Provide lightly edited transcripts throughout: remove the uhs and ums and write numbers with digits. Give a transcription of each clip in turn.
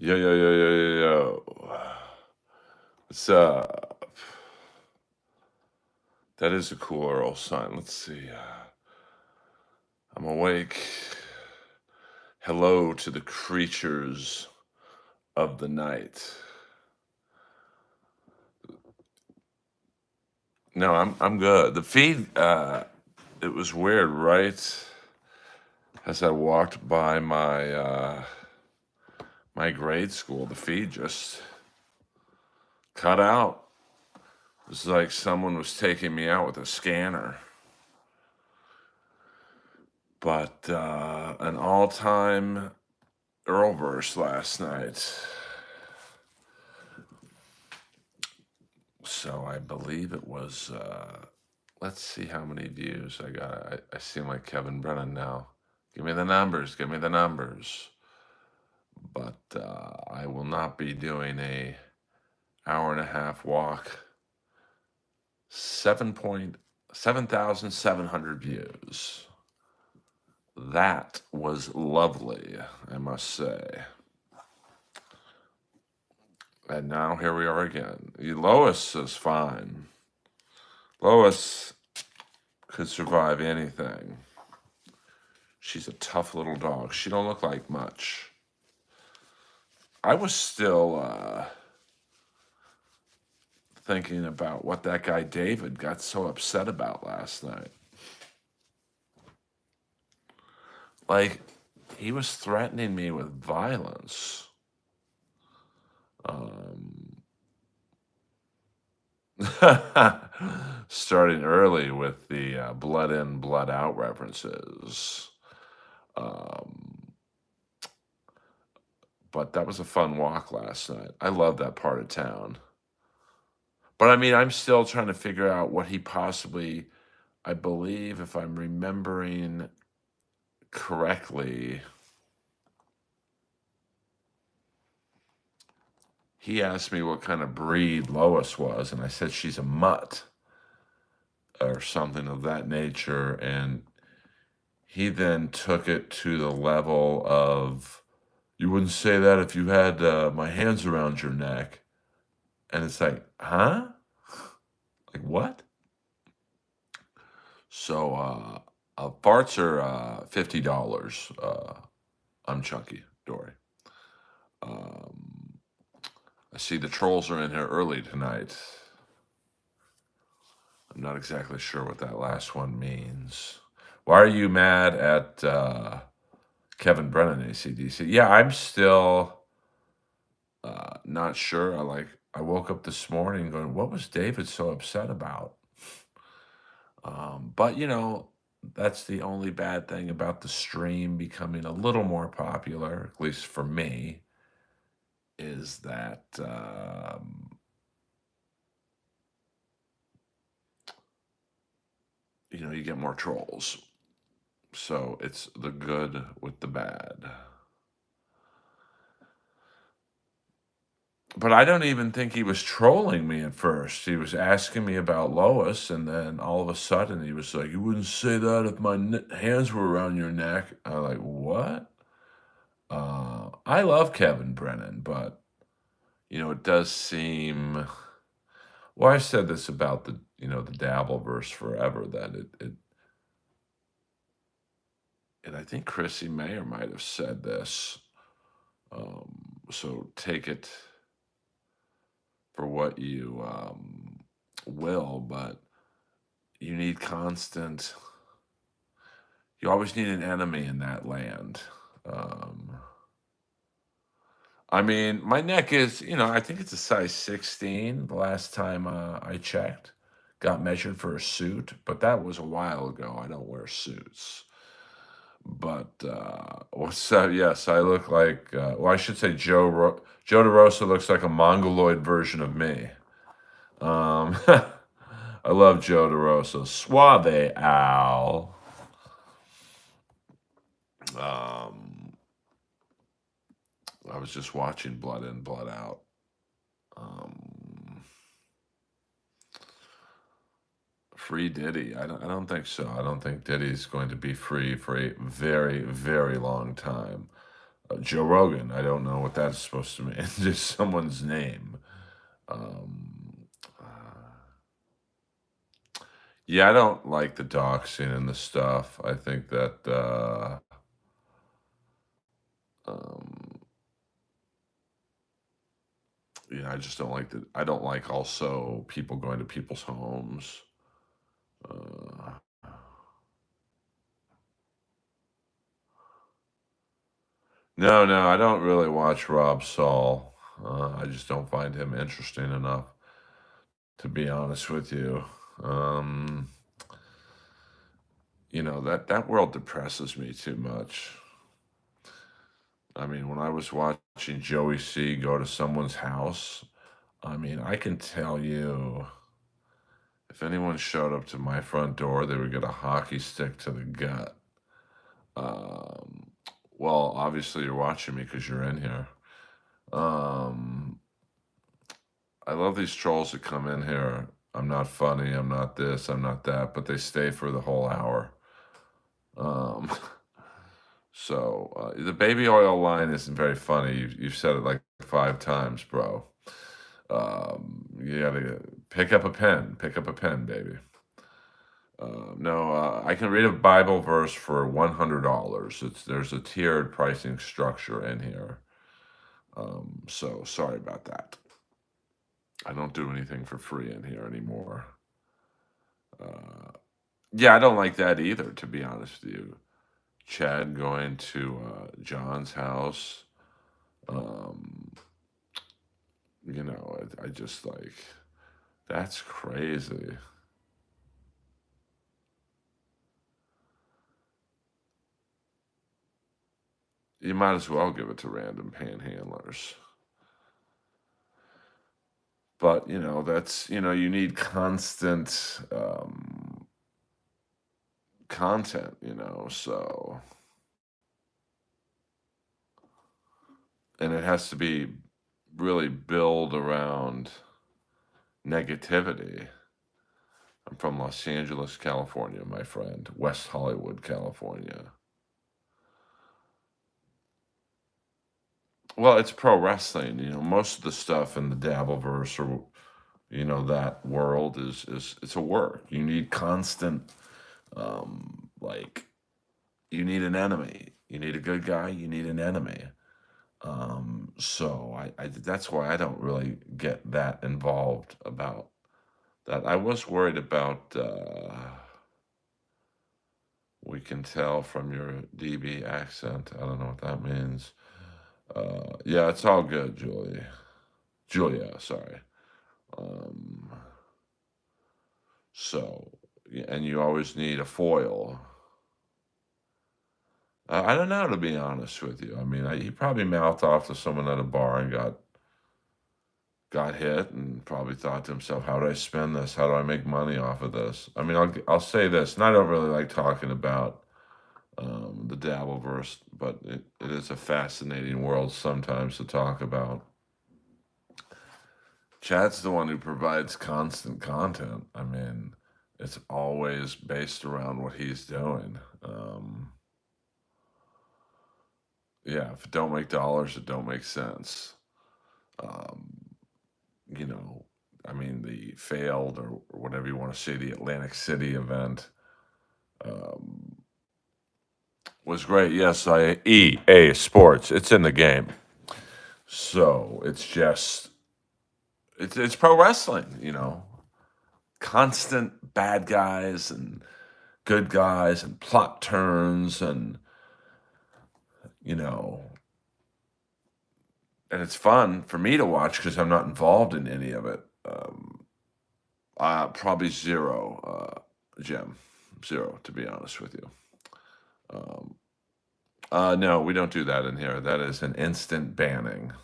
Yo, yo, yo, yo, yo, yo. It's that is a cool Earl sign. Let's see. I'm awake. Hello to the creatures of the night. No, I'm good. The feed, it was weird, right? As I walked by my grade school, the feed just cut out. It was like someone was taking me out with a scanner. But an all-time Earlverse last night. So I believe it was, let's see how many views I got. I seem like Kevin Brennan now. Give me the numbers, give me the numbers. But I will not be doing a hour and a half walk. 7,700 views. That was lovely, I must say. And now here we are again. Lois is fine. Lois could survive anything. She's a tough little dog. She don't look like much. I was still thinking about what that guy David got so upset about last night. Like, he was threatening me with violence. Starting early with the blood in, blood out references. But that was a fun walk last night. I love that part of town. But I mean, I'm still trying to figure out what he possibly, I believe, if I'm remembering correctly, he asked me what kind of breed Lois was, and I said she's a mutt or something of that nature. And he then took it to the level of, you wouldn't say that if you had my hands around your neck. And it's like, huh? Like, what? So, farts are $50. I'm Chunky Dory. I see the trolls are in here early tonight. I'm not exactly sure what that last one means. Why are you mad at Kevin Brennan, AC/DC? Yeah, I'm still not sure. I woke up this morning going, what was David so upset about? But that's the only bad thing about the stream becoming a little more popular, at least for me, is that you get more trolls. So it's the good with the bad. But I don't even think he was trolling me at first. He was asking me about Lois, and then all of a sudden he was like, you wouldn't say that if my hands were around your neck. I'm like, what? I love Kevin Brennan, but, it does seem... Well, I've said this about the Dabbleverse forever, that and I think Chrissy Mayer might have said this, so take it for what you will, but you need you always need an enemy in that land. I mean, my neck is, I think it's a size 16 the last time I checked. Got measured for a suit, but that was a while ago. I don't wear suits. But so yes, I look like, well, I should say Joe DeRosa looks like a mongoloid version of me. I love Joe DeRosa. Suave Al. I was just watching Blood In, Blood Out. Free Diddy? I don't think so. I don't think Diddy's going to be free for a very, very long time. Joe Rogan. I don't know what that's supposed to mean. Just someone's name. Um, uh, yeah, I don't like the doxing and the stuff. I think that um, I just don't like I don't like also people going to people's homes. Uh, no, no, I don't really watch Rob Saul. I just don't find him interesting enough, to be honest with you. Um, that world depresses me too much. I mean, when I was watching Joey C go to someone's house, I mean, I can tell you if anyone showed up to my front door, they would get a hockey stick to the gut. Um, well, obviously you're watching me because you're in here. Um, I love these trolls that come in here. I'm not funny. I'm not this. I'm not that. But they stay for the whole hour. Um, the baby oil line isn't very funny. You've said it like 5 times, bro. You gotta pick up a pen. Pick up a pen, baby. No, I can read a Bible verse for $100. There's a tiered pricing structure in here. So sorry about that. I don't do anything for free in here anymore. Uh, yeah, I don't like that either, to be honest with you. Chad going to John's house. Um, I just like that's crazy. You might as well give it to random panhandlers. But you need constant content. So and it has to be really build around negativity. I'm from Los Angeles, California, my friend. West Hollywood, California. Well, it's pro wrestling. Most of the stuff in the Dabbleverse or that world is it's a work. You need constant like you need an enemy. You need a good guy, you need an enemy. So I that's why I don't really get that involved about that. I was worried about we can tell from your DB accent. I don't know what that means. Yeah, it's all good, Julie. Julia, sorry. Um, and you always need a foil. I don't know, to be honest with you. I mean, he probably mouthed off to someone at a bar and got hit, and probably thought to himself, "How do I spend this? How do I make money off of this?" I mean, I'll say this, and I don't really like talking about the Dabbleverse, but it is a fascinating world sometimes to talk about. Chad's the one who provides constant content. I mean, it's always based around what he's doing. Yeah, if it don't make dollars, it don't make sense. Um, you know, I mean, the failed or whatever you want to say, the Atlantic City event um, was great. Yes, EA Sports. It's in the game, so it's pro wrestling. Constant bad guys and good guys and plot turns you know and it's fun for me to watch because I'm not involved in any of it. Probably zero, Jim. Zero, to be honest with you. Um, no, we don't do that in here. That is an instant banning.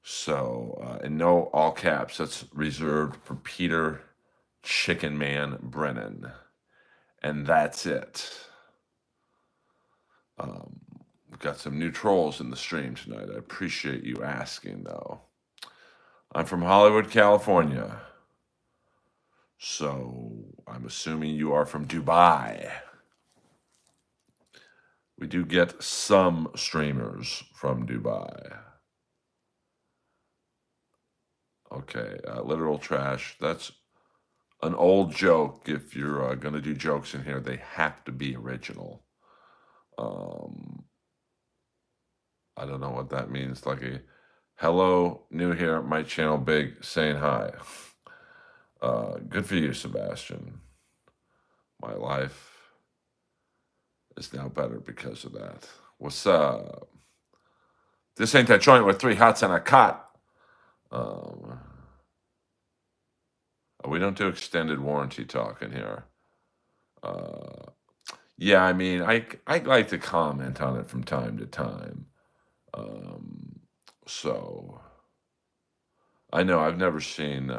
So, and no all caps. That's reserved for Peter Chicken Man Brennan, and that's it. Um, we've got some new trolls in the stream tonight. I appreciate you asking, though. I'm from Hollywood, California. So I'm assuming you are from Dubai. We do get some streamers from Dubai. Okay, literal trash. That's an old joke. If you're gonna do jokes in here, they have to be original. Um, I don't know what that means. Like a hello, new here, my channel, big, saying hi. Good for you, Sebastian. My life is now better because of that. What's up? This ain't that joint with three hots and a cot. Um, we don't do extended warranty talk in here. Uh, yeah, I mean, I like to comment on it from time to time. Um, so I know I've never seen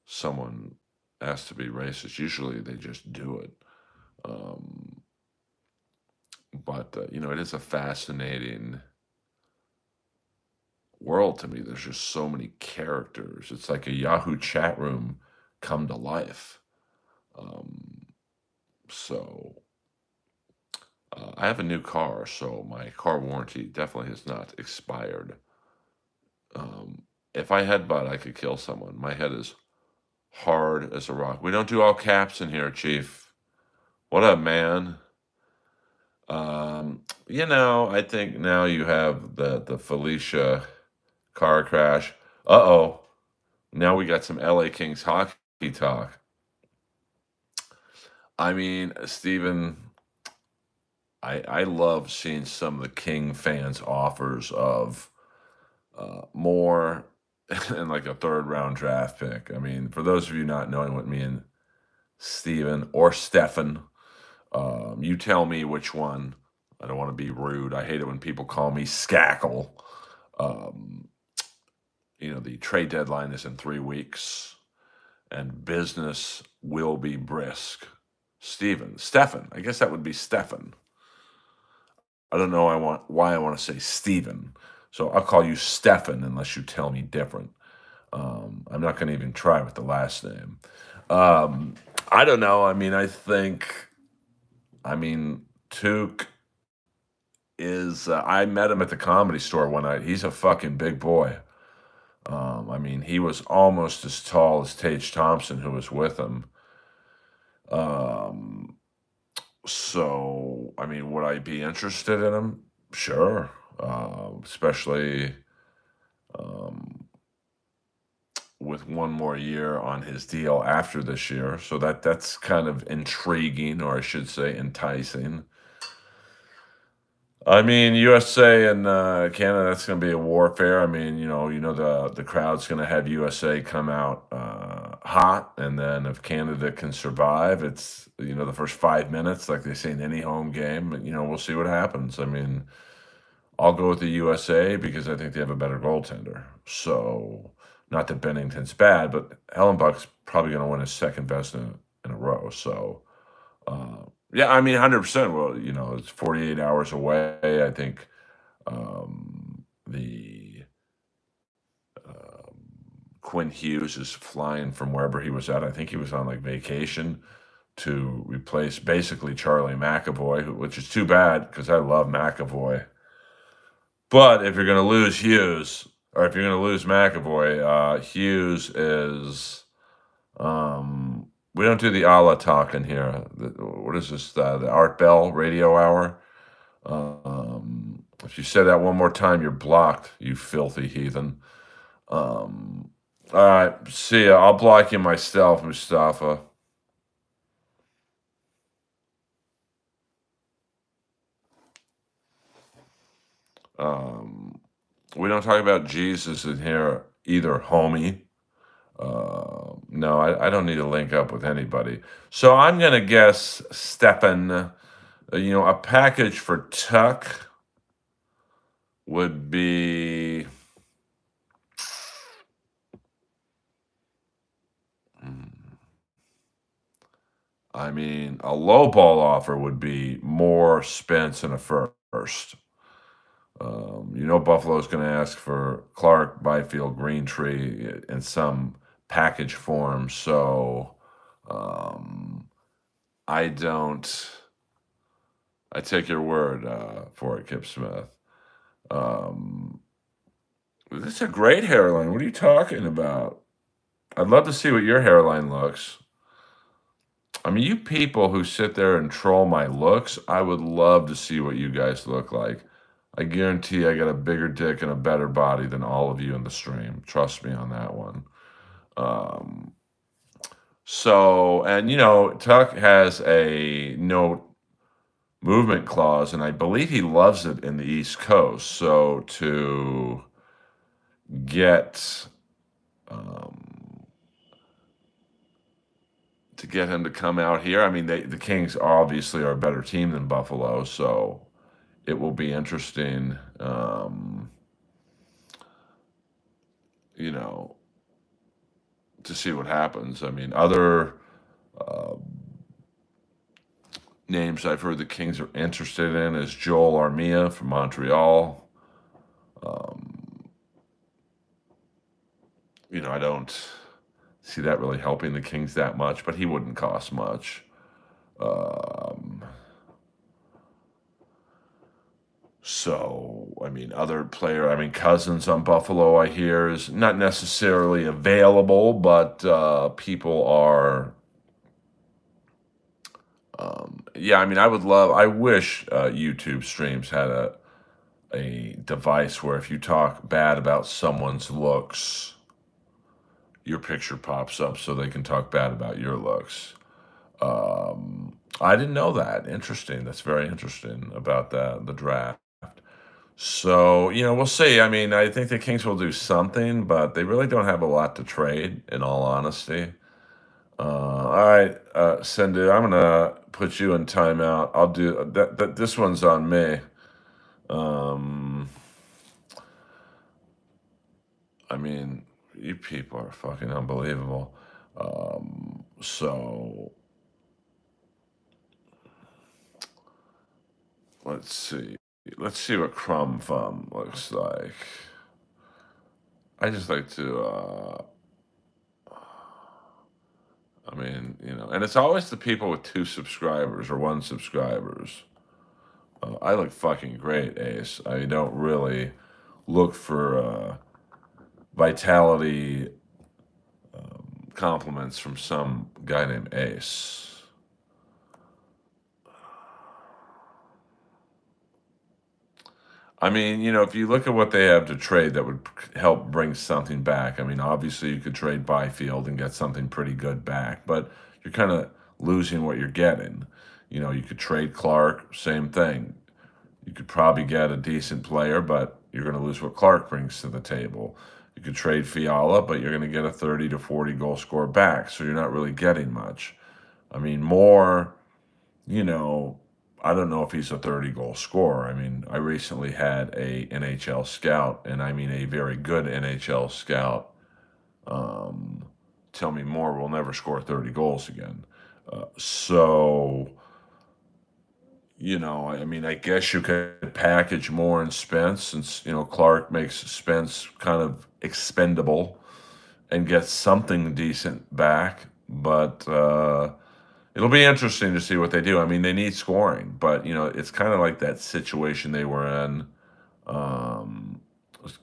someone asked to be racist. Usually they just do it. Um, but it is a fascinating world to me. There's just so many characters. It's like a Yahoo chat room come to life. Um, so I have a new car, so my car warranty definitely has not expired. Um, if I headbutt, I could kill someone. My head is hard as a rock. We don't do all caps in here, Chief. What up, man? I think now you have the Felicia car crash. Uh-oh. Now we got some LA Kings hockey talk. I mean, Steven, I love seeing some of the King fans' offers of more and like a third round draft pick. I mean, for those of you not knowing what me and Steven or Stefan, you tell me which one. I don't want to be rude. I hate it when people call me Skakel. Um, the trade deadline is in 3 weeks, and business will be brisk. Stefan. I guess that would be Stefan. I don't know why I want to say Steven. So I'll call you Stefan unless you tell me different. I'm not going to even try with the last name. Um, I don't know. Took is. I met him at the Comedy Store one night. He's a fucking big boy. He was almost as tall as Tage Thompson, who was with him. Um, would I be interested in him? Sure. Especially um, with one more year on his deal after this year. So that's kind of intriguing, or I should say enticing. USA and Canada, that's going to be a warfare. The crowd's going to have USA come out hot, and then if Canada can survive, it's the first 5 minutes, like they say in any home game. We'll see what happens. I'll go with the USA because I think they have a better goaltender. So, not that Bennington's bad, but Hellenbuck's probably going to win his second best in a row. So, yeah, 100%. Well, it's 48 hours away. I think the Quinn Hughes is flying from wherever he was at. I think he was on like vacation to replace basically Charlie McAvoy, which is too bad because I love McAvoy. But if you're going to lose Hughes, or if you're going to lose McAvoy, Hughes is. We don't do the Allah talk in here. What is this? The Art Bell Radio Hour. If you say that one more time, you're blocked, you filthy heathen. All right, see ya. I'll block you myself, Mustafa. We don't talk about Jesus in here either, homie. No, I don't need to link up with anybody. So I'm going to guess, Stefan, a package for Tuck would be. A low ball offer would be more Spence and a first. Buffalo's going to ask for Clark, Byfield, Greentree in some package form. So I don't. I take your word for it, Kip Smith. Um, this is a great hairline. What are you talking about? I'd love to see what your hairline looks. I mean, you people who sit there and troll my looks, I would love to see what you guys look like. I guarantee I got a bigger dick and a better body than all of you in the stream. Trust me on that one. Um, and Tuck has a no movement clause, and I believe he loves it in the East Coast. So get um, to get him to come out here, I mean, the Kings obviously are a better team than Buffalo, so it will be interesting, you know, to see what happens. I mean, other uh, names I've heard the Kings are interested in is Joel Armia from Montreal. Um, I don't see that really helping the Kings that much, but he wouldn't cost much. Um, I mean, Cousins on Buffalo, I hear, is not necessarily available, but people are. Yeah, I mean, I wish YouTube streams had a device where if you talk bad about someone's looks, your picture pops up so they can talk bad about your looks. I didn't know that. Interesting. That's very interesting about the draft. So, we'll see. I mean, I think the Kings will do something, but they really don't have a lot to trade, in all honesty. All right, Cindy, I'm gonna put you in timeout. I'll do that. This one's on me. Um, I mean, you people are fucking unbelievable. So let's see. Let's see what Crumb Fum looks like. I just like to, I mean, and it's always the people with 2 subscribers or 1 subscribers. I look fucking great, Ace. I don't really look for vitality compliments from some guy named Ace. I mean, if you look at what they have to trade that would help bring something back, I mean, obviously you could trade Byfield and get something pretty good back, but you're kind of losing what you're getting. You could trade Clark, same thing. You could probably get a decent player, but you're going to lose what Clark brings to the table. You could trade Fiala, but you're going to get a 30 to 40 goal scorer back, so you're not really getting much. I mean, more, you know, I don't know if he's a 30 goal scorer. I mean, I recently had a NHL scout, and I mean a very good NHL scout, um, tell me Moore will never score 30 goals again. So, I mean, I guess you could package Moore and Spence since, Clark makes Spence kind of expendable and get something decent back. But it'll be interesting to see what they do. I mean, they need scoring, but, it's kind of like that situation they were in.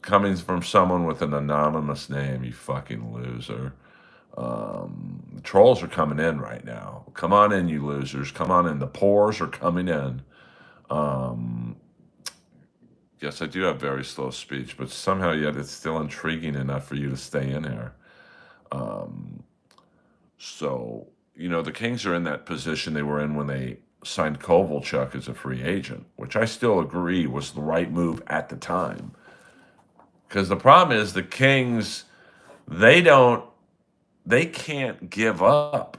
Coming from someone with an anonymous name, you fucking loser. The trolls are coming in right now. Come on in, you losers. Come on in. The pores are coming in. Um, yes, I do have very slow speech, but somehow yet it's still intriguing enough for you to stay in here. Um, the Kings are in that position they were in when they signed Kovalchuk as a free agent, which I still agree was the right move at the time. Because the problem is the Kings, they can't give up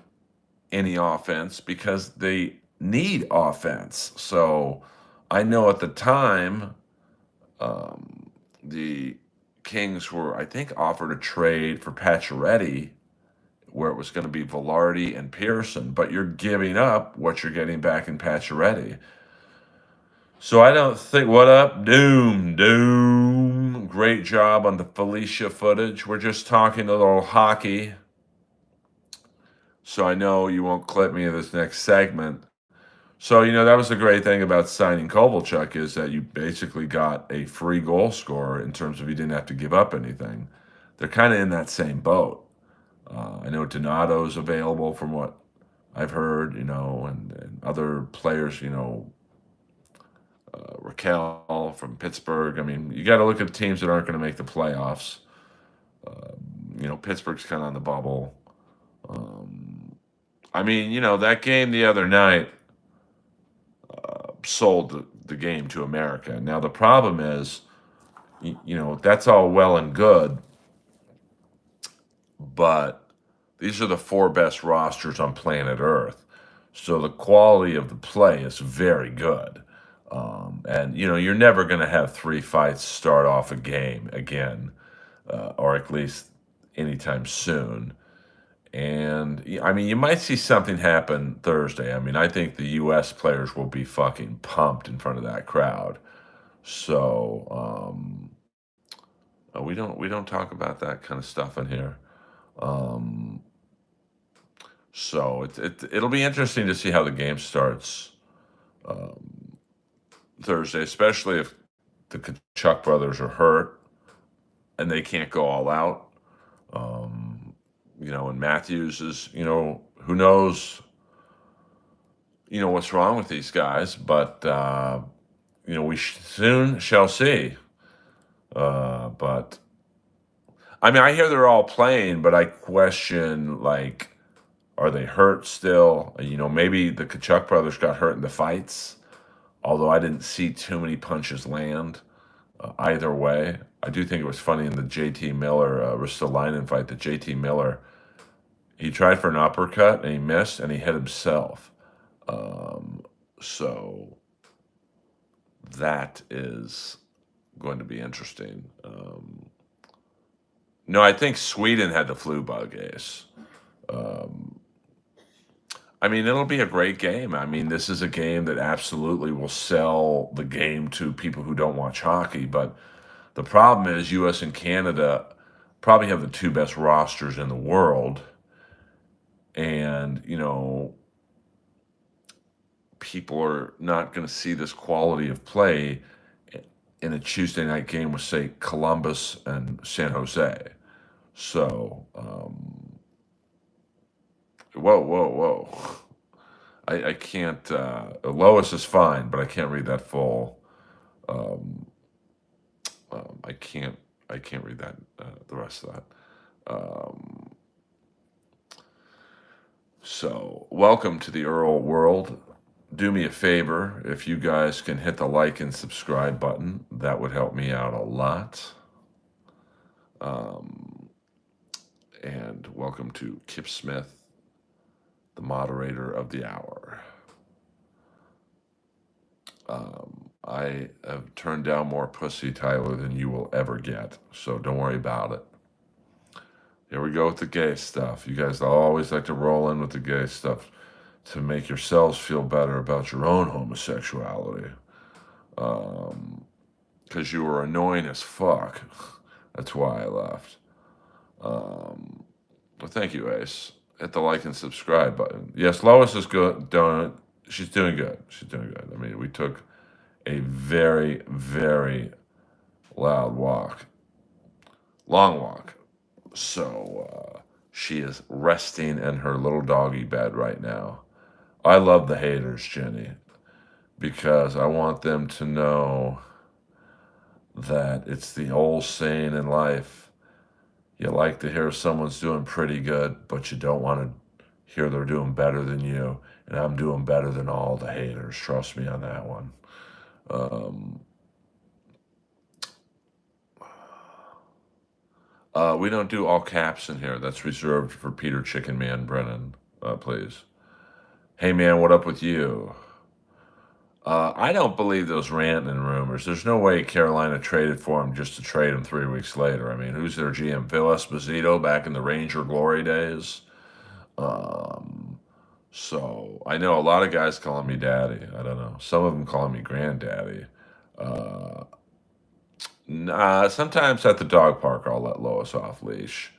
any offense because they need offense. So I know at the time, the Kings were, I think, offered a trade for Pacioretty where it was going to be Velarde and Pearson, but you're giving up what you're getting back in Pacioretty. So I don't think, what up, Doom? Great job on the Felicia footage. We're just talking a little hockey. So I know you won't clip me in this next segment. So, that was the great thing about signing Kovalchuk is that you basically got a free goal scorer in terms of you didn't have to give up anything. They're kind of in that same boat. I know Donato's available from what I've heard, and other players, Raquel from Pittsburgh. I mean, you got to look at teams that aren't going to make the playoffs. Pittsburgh's kind of on the bubble. Um, I mean, that game the other night sold the game to America. Now, the problem is, that's all well and good, but these are the four best rosters on planet Earth. So the quality of the play is very good. And, you're never going to have three fights start off a game again, or at least anytime soon. And I mean, you might see something happen Thursday. I mean, I think the U.S. players will be fucking pumped in front of that crowd. So we don't talk about that kind of stuff in here. Um, so it'll be interesting to see how the game starts um, Thursday, especially if the Kachuk brothers are hurt and they can't go all out. And Matthews is, who knows, what's wrong with these guys, but we soon shall see. But I mean, I hear they're all playing, but I question, like, are they hurt still? Maybe the Kachuk brothers got hurt in the fights, although I didn't see too many punches land either way. I do think it was funny in the JT Miller Ristolainen fight that JT Miller, he tried for an uppercut and he missed and he hit himself. So that is going to be interesting. No, I think Sweden had the flu bug, Ace. Um, I mean, it'll be a great game. I mean, this is a game that absolutely will sell the game to people who don't watch hockey. But the problem is, U.S. and Canada probably have the two best rosters in the world. And, people are not going to see this quality of play in a Tuesday night game with, say, Columbus and San Jose. So, whoa, whoa, whoa. I can't. Lois is fine, but I can't read that full. Um, I can't. I can't read that. The rest of that. Um, so, welcome to the Earl world. Do me a favor, if you guys can hit the like and subscribe button, that would help me out a lot. And welcome to Kip Smith, the moderator of the hour. I have turned down more pussy, Tyler, than you will ever get, so don't worry about it. Here we go with the gay stuff. You guys always like to roll in with the gay stuff to make yourselves feel better about your own homosexuality. Because you were annoying as fuck. That's why I left. Well, thank you, Ace. Hit the like and subscribe button. Yes, Lois is good. She's doing good. She's doing good. I mean, we took a very, very loud walk, long walk. So she is resting in her little doggy bed right now. I love the haters, Jenny, because I want them to know that it's the old saying in life. You like to hear someone's doing pretty good, but you don't want to hear they're doing better than you. And I'm doing better than all the haters. Trust me on that one. We don't do all caps in here. That's reserved for Peter Chicken Man Brennan, please. Hey, man, what up with you? I don't believe those ranting rumors. There's no way Carolina traded for him just to trade him 3 weeks later. I mean, who's their GM? Phil Esposito back in the Ranger glory days? So I know a lot of guys calling me daddy. I don't know. Some of them calling me granddaddy. Sometimes at the dog park, I'll let Lois off leash.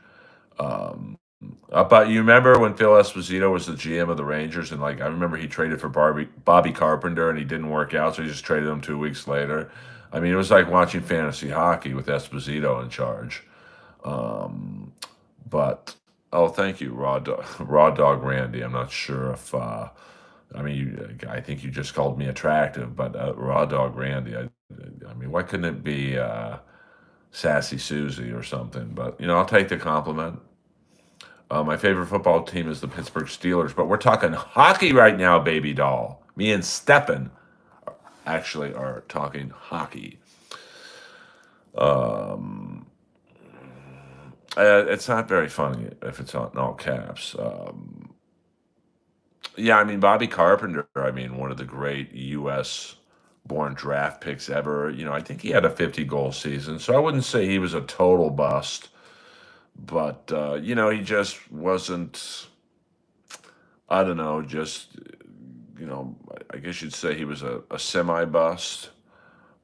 But you remember when Phil Esposito was the GM of the Rangers, and like I remember he traded for Bobby Carpenter, and he didn't work out, so he just traded him 2 weeks later. I mean, it was like watching fantasy hockey with Esposito in charge. Um, but oh, thank you, Raw Dog Randy. I'm not sure if I mean, I think you just called me attractive, but Raw Dog Randy. I mean, why couldn't it be Sassy Susie or something? But I'll take the compliment. My favorite football team is the Pittsburgh Steelers, but we're talking hockey right now, baby doll. Me and Steppen actually are talking hockey. Um, it's not very funny if it's in all caps. Yeah, I mean Bobby Carpenter. I mean one of the great U.S. born draft picks ever. I think he had a 50-goal season, so I wouldn't say he was a total bust, but he just wasn't. I don't know, just I guess you'd say he was a semi bust.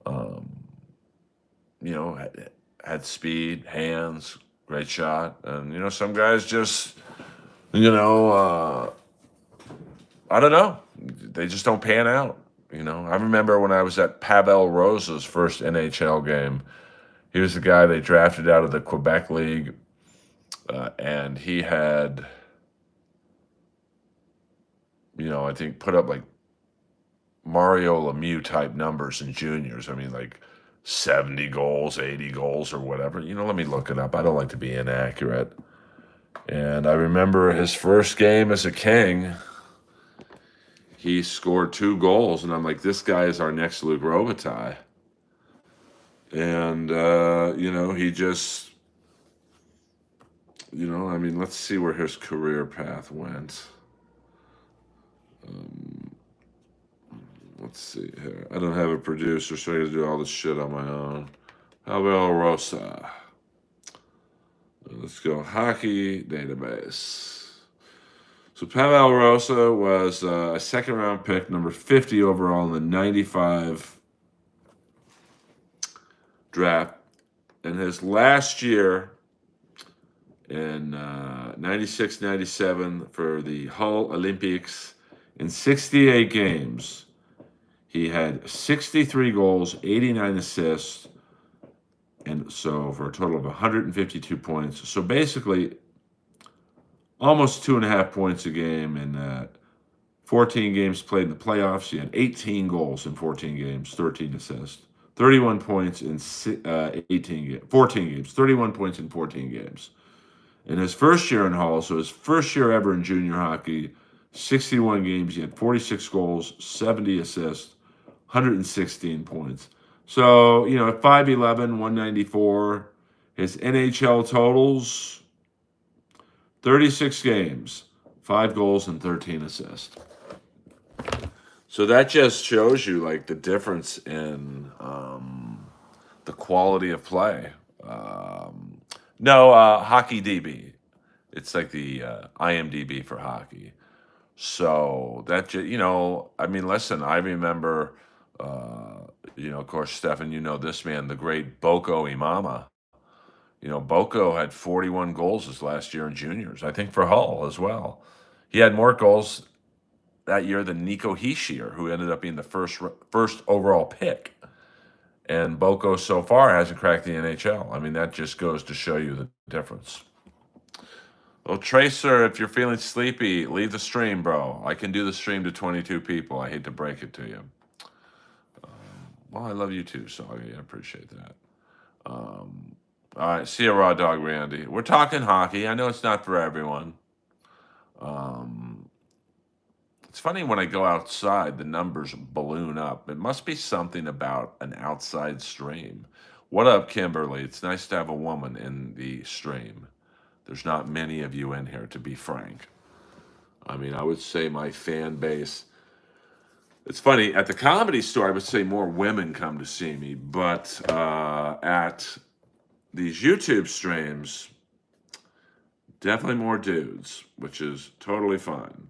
Um, had speed, hands, great shot, and some guys just you know I don't know, they just don't pan out. I remember when I was at Pavel Rosa's first NHL game. He was the guy they drafted out of the Quebec League, and he had I think put up like Mario Lemieux type numbers in juniors. I mean, like 70 goals, 80 goals, or whatever. Let me look it up. I don't like to be inaccurate. And I remember his first game as a King, he scored 2 goals, and I'm like, this guy is our next Luke Robitaille. And, he just, I mean, let's see where his career path went. Let's see here. I don't have a producer, so I got to do all this shit on my own. Pavel Rosa. Let's go hockey database. So Pavel Rosa was a second round pick, number 50 overall in the 95 draft. And his last year in 96 97 for the Hull Olympics, in 68 games, he had 63 goals, 89 assists, and so for a total of 152 points. So basically, almost 2.5 points a game in 14 games played in the playoffs. He had 18 goals in 14 games, 13 assists, 31 points in 14 games, 31 points in 14 games. In his first year in Hull, so his first year ever in junior hockey, 61 games, he had 46 goals, 70 assists, 116 points. So, at 5'11, 194, his NHL totals 36 games, 5 goals, and 13 assists. So that just shows you like the difference in the quality of play. No, Hockey DB. It's like the IMDb for hockey. So I mean, listen, I remember, of course, Stefan, this man, the great Boko Imama. Boko had 41 goals his last year in juniors, I think for Hull as well. He had more goals that year than Nico Hischier, who ended up being the first overall pick. And Boko so far hasn't cracked the NHL. I mean, that just goes to show you the difference. Well, Tracer, if you're feeling sleepy, leave the stream, bro. I can do the stream to 22 people. I hate to break it to you. Well, I love you too, so I appreciate that. All right, see you, Raw Dog Randy. We're talking hockey. I know it's not for everyone. It's funny when I go outside, the numbers balloon up. It must be something about an outside stream. What up, Kimberly? It's nice to have a woman in the stream. There's not many of you in here, to be frank. I mean, I would say my fan base. It's funny, at the Comedy Store, I would say more women come to see me, but at these YouTube streams, definitely more dudes, which is totally fine.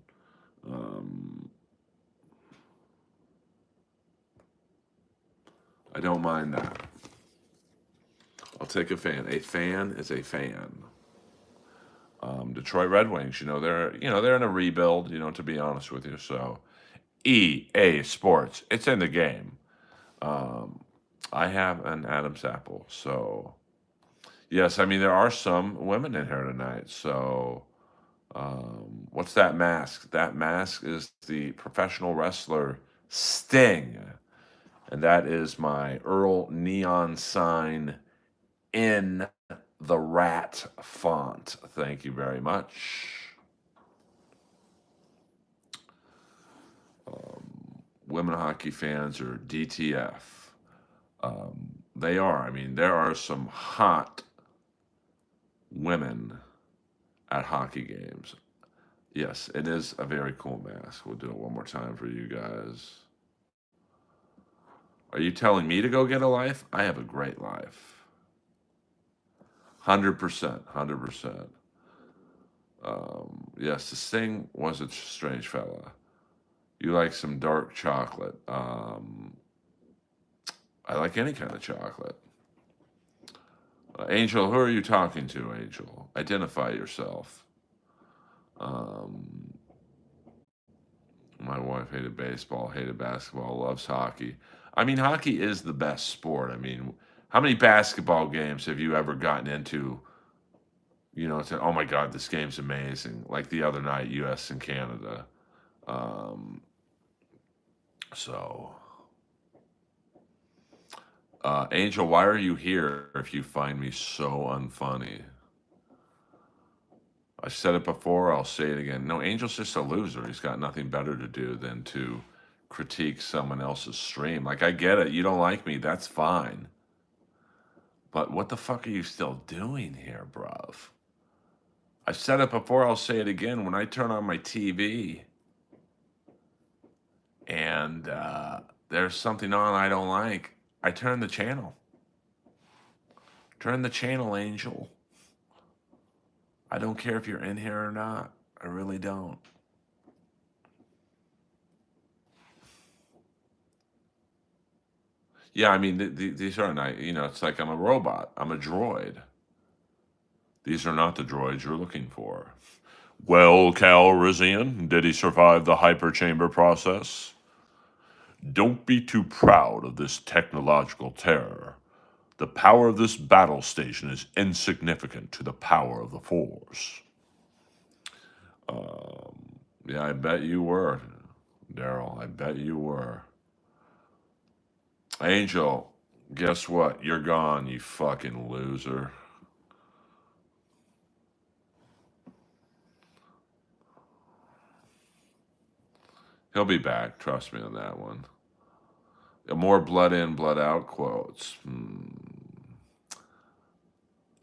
I don't mind that. I'll take a fan. A fan is a fan. Detroit Red Wings, they're in a rebuild, to be honest with you. So EA Sports, it's in the game. Um, I have an Adam's apple. So yes, I mean there are some women in here tonight. So what's that mask? That mask is the professional wrestler Sting, and that is my Earl neon sign in the rat font. Thank you very much. Women hockey fans are DTF. They are. I mean, there are some hot women at hockey games. Yes, it is a very cool mask. We'll do it one more time for you guys. Are you telling me to go get a life? I have a great life. 100%. 100%. Yes, the Sting was a strange fella. You like some dark chocolate. I like any kind of chocolate. Angel, who are you talking to, Angel? Identify yourself. Um, my wife hated baseball, hated basketball, loves hockey. I mean, hockey is the best sport. I mean, how many basketball games have you ever gotten into? Said, "Oh my God, this game's amazing." Like the other night, U.S. and Canada. Um, so, Angel, why are you here if you find me so unfunny? I said it before, I'll say it again. No, Angel's just a loser. He's got nothing better to do than to critique someone else's stream. Like, I get it. You don't like me. That's fine. But what the fuck are you still doing here, bruv? I've said it before, I'll say it again. When I turn on my TV and there's something on I don't like, I turn the channel. Turn the channel, Angel. I don't care if you're in here or not. I really don't. Yeah, I mean, these aren't, it's like I'm a robot. I'm a droid. These are not the droids you're looking for. Well, Calrissian, did he survive the hyperchamber process? Don't be too proud of this technological terror. The power of this battle station is insignificant to the power of the Force. Yeah, I bet you were, Daryl. I bet you were. Angel, guess what? You're gone, you fucking loser. He'll be back. Trust me on that one. More blood in, blood out quotes.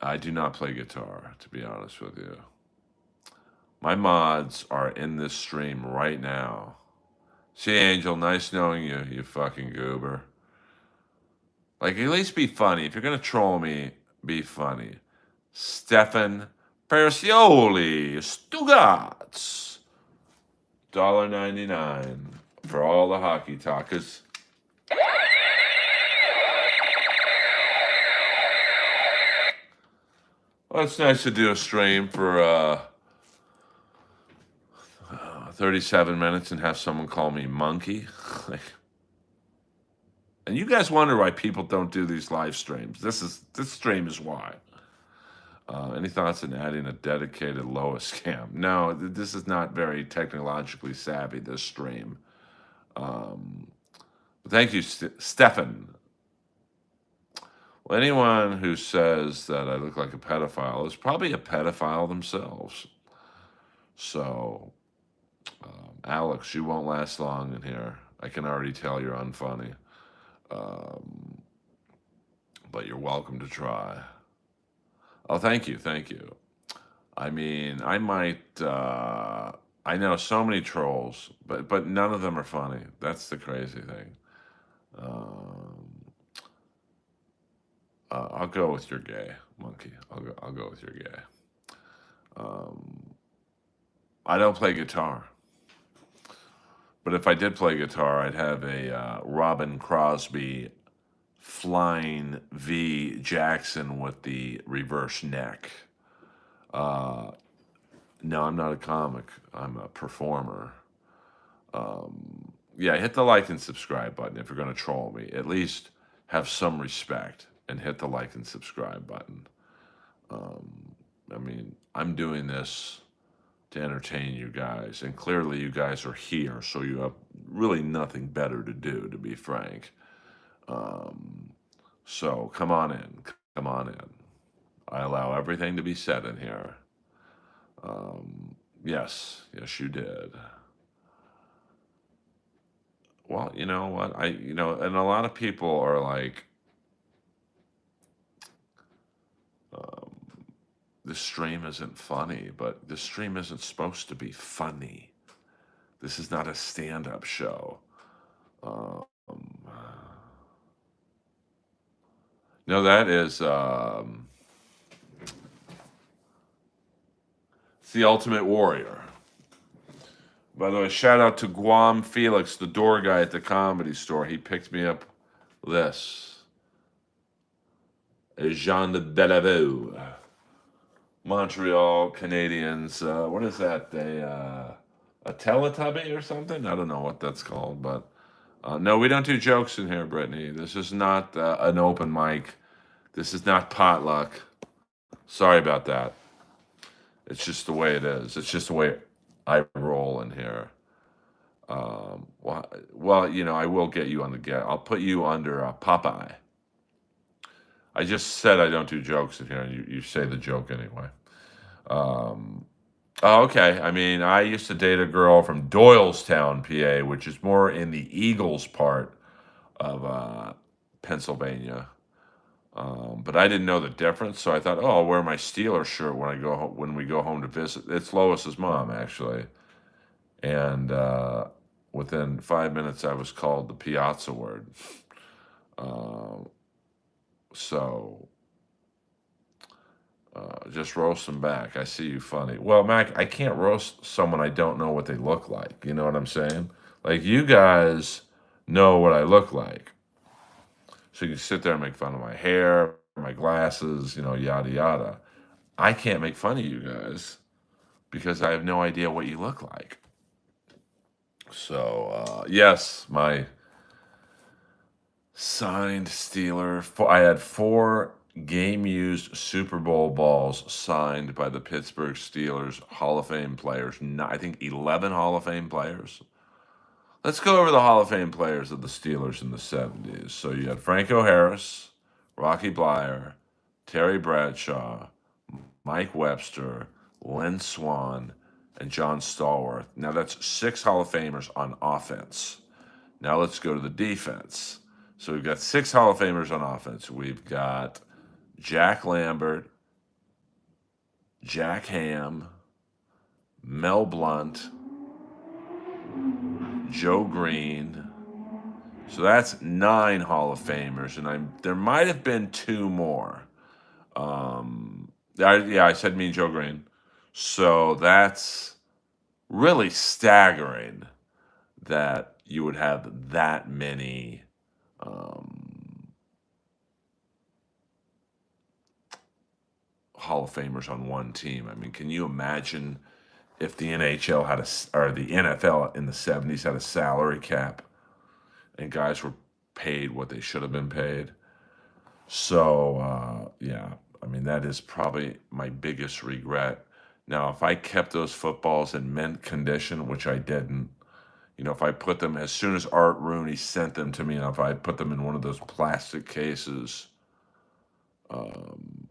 I do not play guitar, to be honest with you. My mods are in this stream right now. See, Angel, nice knowing you, you fucking goober. Like, at least be funny. If you're going to troll me, be funny. Stefan Persioli, Stugats. $1.99 for all the hockey talkers. Well, it's nice to do a stream for 37 minutes and have someone call me monkey. And you guys wonder why people don't do these live streams. This stream is why. Any thoughts on adding a dedicated Lois cam? No, this is not very technologically savvy, this stream. Thank you, Stefan. Well, anyone who says that I look like a pedophile is probably a pedophile themselves. So, Alex, you won't last long in here. I can already tell you're unfunny. But you're welcome to try. Oh, thank you, thank you. I mean, I might. I know so many trolls, but none of them are funny. That's the crazy thing. I'll go with your gay, monkey. I'll go with your gay. I don't play guitar, but if I did play guitar, I'd have a Robin Crosby flying V Jackson with the reverse neck. No, I'm not a comic. I'm a performer. Yeah, hit the like and subscribe button if you're going to troll me. At least have some respect and hit the like and subscribe button. Um, I mean, I'm doing this to entertain you guys, and clearly you guys are here, so you have really nothing better to do, to be frank. Um, so come on in, come on in. I allow everything to be said in here. Yes, yes, you did. Well, you know what? And a lot of people are like, um, this stream isn't funny, but this stream isn't supposed to be funny. This is not a stand up show. Um, no, that is, it's the Ultimate Warrior. By the way, shout out to Guam Felix, the door guy at the comedy store. He picked me up this. Jean de Bellevue. Montreal Canadians. What is that? A Teletubby or something? I don't know what that's called, but no, we don't do jokes in here, Brittany. This is not an open mic. This is not potluck. Sorry about that. It's just the way it is. It's just the way I roll in here. Well, I will get you on the get. I'll put you under Popeye. I just said I don't do jokes in here, and you say the joke anyway. Um, oh, okay. I mean, I used to date a girl from Doylestown, PA, which is more in the Eagles part of Pennsylvania. But I didn't know the difference, so I thought, oh, I'll wear my Steelers shirt when we go home to visit. It's Lois's mom, actually, and within 5 minutes, I was called the Piazza word. Uh, so just roast them back. I see you funny. Well, Mac, I can't roast someone I don't know what they look like. You know what I'm saying? Like, you guys know what I look like. So you can sit there and make fun of my hair, my glasses, yada, yada. I can't make fun of you guys because I have no idea what you look like. So, yes, my signed Steeler. I had 4 game-used Super Bowl balls signed by the Pittsburgh Steelers Hall of Fame players. I think 11 Hall of Fame players. Let's go over the Hall of Fame players of the Steelers in the 70s. So you had Franco Harris, Rocky Blyer, Terry Bradshaw, Mike Webster, Len Swan, and John Stallworth. Now that's 6 Hall of Famers on offense. Now let's go to the defense. So we've got 6 Hall of Famers on offense. We've got Jack Lambert, Jack Ham, Mel Blount, Joe Green. So that's 9 Hall of Famers, and there might have been 2 more. I said me and Joe Green. So that's really staggering that you would have that many Hall of Famers on one team. I mean, can you imagine if the NHL or the NFL in the 70s had a salary cap and guys were paid what they should have been paid? So, yeah, I mean, that is probably my biggest regret. Now, if I kept those footballs in mint condition, which I didn't, if I put them as soon as Art Rooney sent them to me, and if I put them in one of those plastic cases,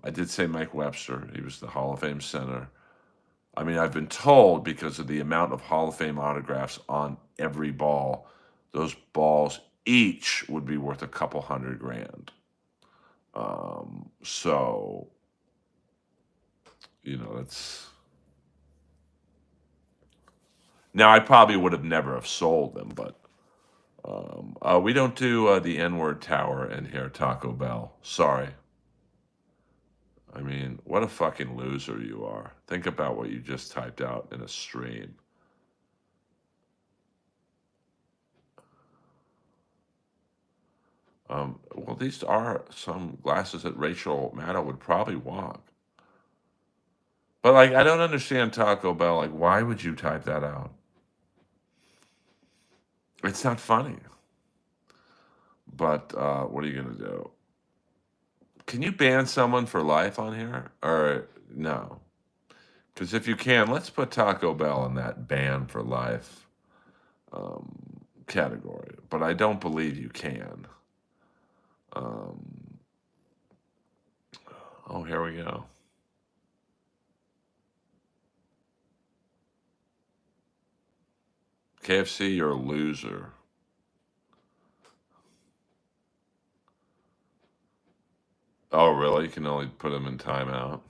I did say Mike Webster. He was the Hall of Fame center. I mean, I've been told because of the amount of Hall of Fame autographs on every ball, those balls each would be worth a couple $100,000. So, that's. Now, I probably would have never have sold them, but we don't do the N-word tower in here, Taco Bell. Sorry. I mean, what a fucking loser you are. Think about what you just typed out in a stream. Well, these are some glasses that Rachel Maddow would probably want. But like, I don't understand Taco Bell. Like, why would you type that out? It's not funny. But what are you gonna do? Can you ban someone for life on here, or no? Because if you can, let's put Taco Bell in that ban for life category. But I don't believe you can. Um, oh, here we go. KFC, you're a loser. Oh, really? You can only put them in timeout.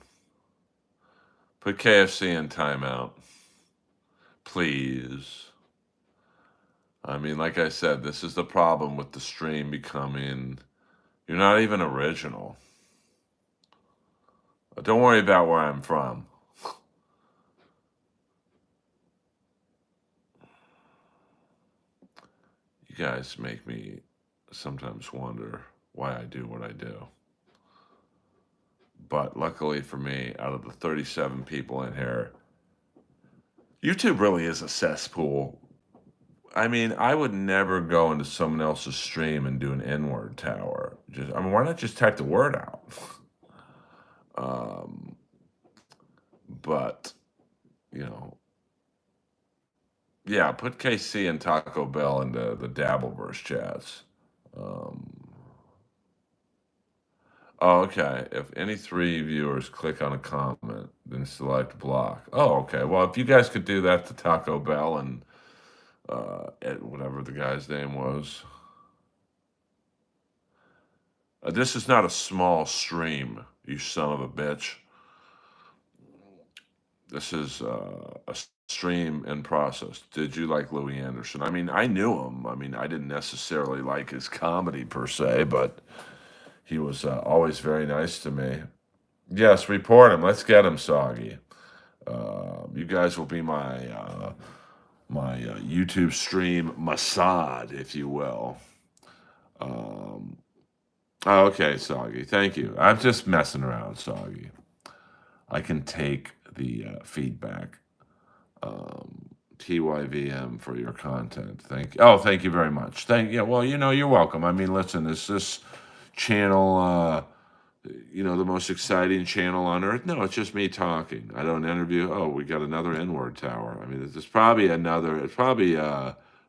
Put KFC in timeout, please. I mean, like I said, this is the problem with the stream becoming. You're not even original. Don't worry about where I'm from. You guys make me sometimes wonder why I do what I do. But luckily for me, out of the 37 people in here, YouTube really is a cesspool. I mean, I would never go into someone else's stream and do an N-word tower. I mean, why not just type the word out? um, but you know, yeah, put KC and Taco Bell into the Dabbleverse chats. Um, oh, okay. If any three viewers click on a comment, then select block. Oh, okay. Well, if you guys could do that to Taco Bell and whatever the guy's name was. This is not a small stream, you son of a bitch. This is a stream in process. Did you like Louis Anderson? I mean, I knew him. I mean, I didn't necessarily like his comedy per se, but he was always very nice to me. Yes, report him. Let's get him, Soggy. You guys will be my YouTube stream Mossad, if you will. Um, oh, okay, Soggy. Thank you. I'm just messing around, Soggy. I can take the feedback. TYVM for your content. Thank you very much. Well, you're welcome. I mean, listen, is this channel the most exciting channel on earth? No, it's just me talking. I don't interview. Oh, we got another N-word tower. I mean, it's probably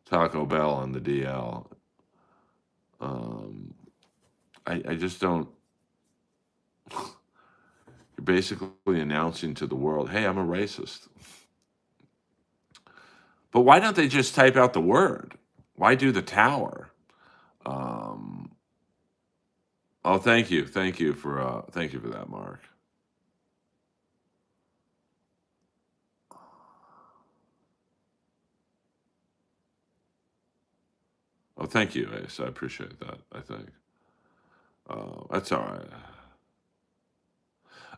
Taco Bell on the DL. I just don't. You're basically announcing to the world, hey, I'm a racist. But why don't they just type out the word? Why do the tower? Um, oh, thank you for that, Mark. Oh, thank you, Ace. I appreciate that. I think that's all right.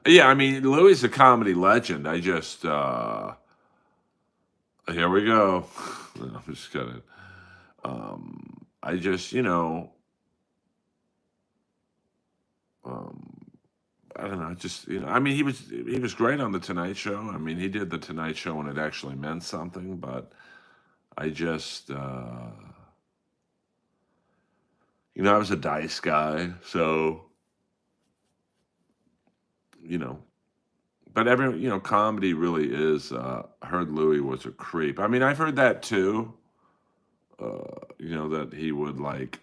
Yeah, I mean, Louis is a comedy legend. I just here we go. No, I'm just kidding. I just um, I don't know. Just I mean, he was great on the Tonight Show. I mean, he did the Tonight Show when it actually meant something. But I just I was a Dice guy, so you know. But comedy really is. I heard Louis was a creep. I mean, I've heard that too. That he would like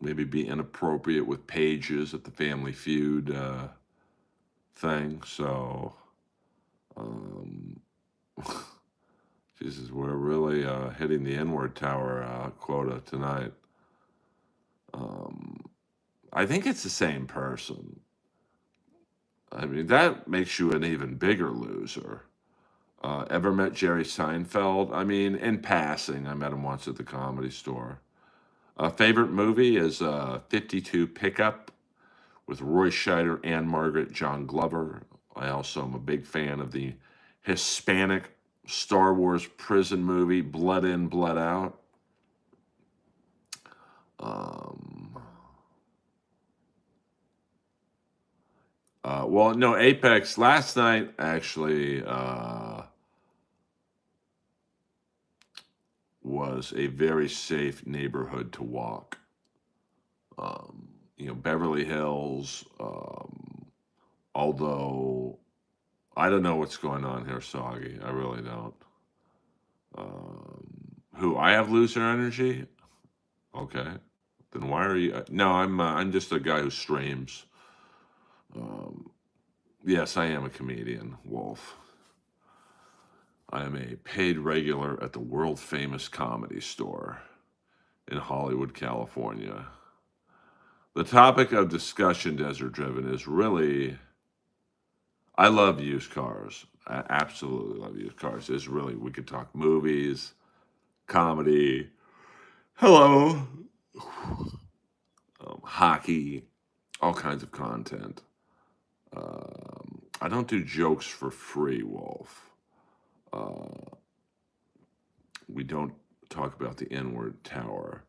maybe be inappropriate with pages at the Family Feud thing. So, um, Jesus, we're really hitting the N-word tower quota tonight. I think it's the same person. I mean, that makes you an even bigger loser. Ever met Jerry Seinfeld? I mean, in passing, I met him once at the Comedy Store. Favorite movie is 52 Pickup with Roy Scheider and Margaret John Glover. I also am a big fan of the Hispanic Star Wars prison movie Blood In, Blood Out. Well, no, Apex last night actually was a very safe neighborhood to walk. Beverly Hills. Although I don't know what's going on here, Soggy. I really don't. Who I have loser energy? Okay, then why are you? No, I'm just a guy who streams. Um, yes, I am a comedian, Wolf. I am a paid regular at the world famous Comedy Store in Hollywood, California. The topic of discussion, Desert Driven, is really I love used cars. I absolutely love used cars. It's really we could talk movies, comedy, hello, hockey, all kinds of content. I don't do jokes for free, Wolf. Uh, we don't talk about the N-word tower.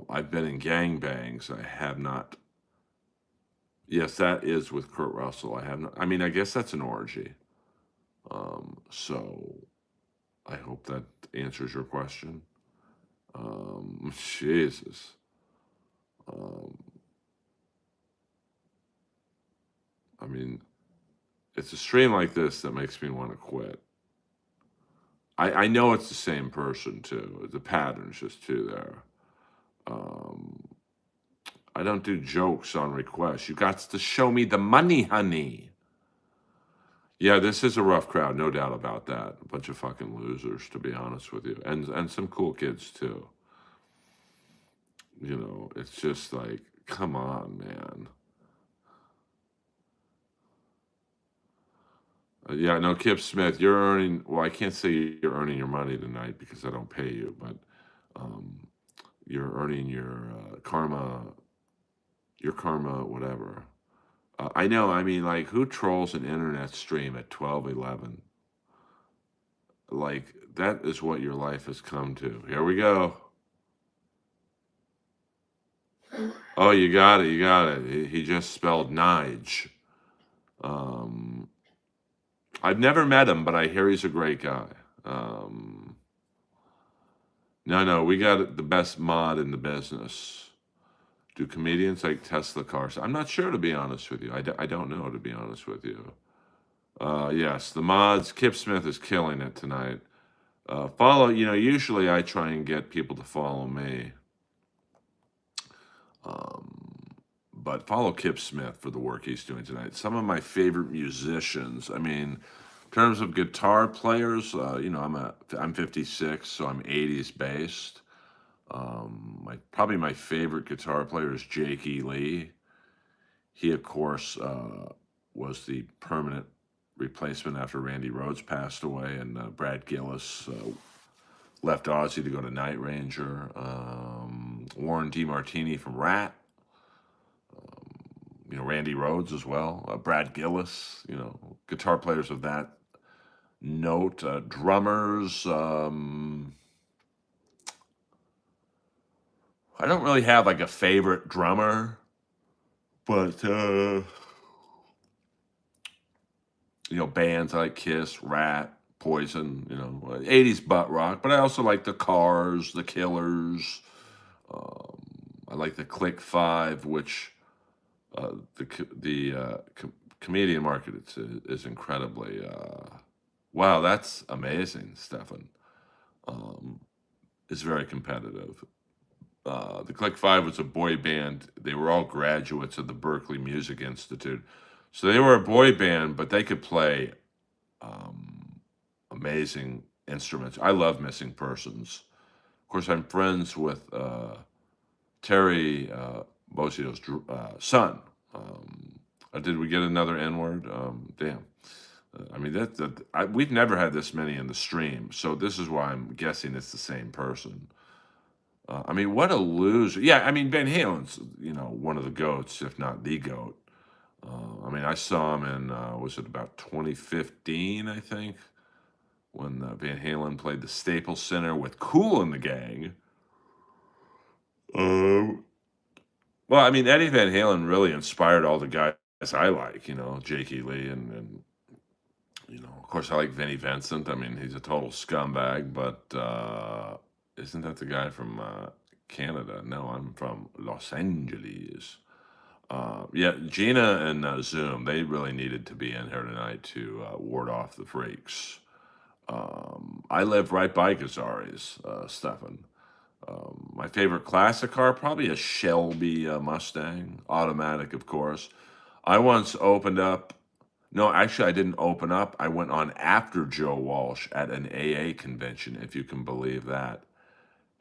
I've been in gangbangs. I have not. Yes, that is with Kurt Russell. I have not. I mean, I guess that's an orgy. So I hope that answers your question. Jesus. Um, I mean, it's a stream like this that makes me want to quit. I know it's the same person too. The pattern's just too there. Um, I don't do jokes on request. You got to show me the money, honey. Yeah, this is a rough crowd, no doubt about that. A bunch of fucking losers, to be honest with you, and some cool kids too. It's just like, come on, man. Yeah, no, Kip Smith, you're earning. Well, I can't say you're earning your money tonight because I don't pay you, but um, you're earning your karma, whatever. I know. I mean, like, who trolls an internet stream at 12:11? Like, that is what your life has come to. Here we go. Oh, you got it. You got it. He just spelled Nige. Um, I've never met him, but I hear he's a great guy. Um, no, we got the best mod in the business. Do comedians like Tesla cars? I'm not sure, to be honest with you. I don't know, to be honest with you. Yes, the mods. Kip Smith is killing it tonight. Usually I try and get people to follow me. But follow Kip Smith for the work he's doing tonight. Some of my favorite musicians. I mean, in terms of guitar players, I'm 56, so I'm 80s based. Probably my favorite guitar player is Jake E. Lee. He, of course, was the permanent replacement after Randy Rhoads passed away, and Brad Gillis left Ozzy to go to Night Ranger. Warren DeMartini from Rat. Randy Rhoads as well. Brad Gillis. Guitar players of that note. Drummers. I don't really have like a favorite drummer, but bands I like Kiss, Rat, Poison, 80s butt rock, but I also like the Cars, the Killers. I like the Click Five, which the comedian market is incredibly. Wow, that's amazing, Stefan. Is very competitive. The Click Five was a boy band. They were all graduates of the Berklee Music Institute. So they were a boy band, but they could play amazing instruments. I love Missing Persons. Of course, I'm friends with Terry Bossio's son. Did we get another N-word? Damn. I mean, we've never had this many in the stream, so this is why I'm guessing it's the same person. I mean, what a loser. Yeah, I mean, Van Halen's, one of the GOATs, if not the GOAT. I mean, I saw him in, was it about 2015, I think, when Van Halen played the Staples Center with Kool and the Gang. Well, I mean, Eddie Van Halen really inspired all the guys I like, Jakey Lee and of course I like Vinnie Vincent. I mean, he's a total scumbag, but isn't that the guy from Canada? No, I'm from Los Angeles. Yeah, Gina and Zoom, they really needed to be in here tonight to ward off the freaks. I live right by Gazzari's, Stefan. My favorite classic car, probably a Shelby Mustang, automatic, of course. I once opened up. No, actually, I didn't open up. I went on after Joe Walsh at an AA convention, if you can believe that.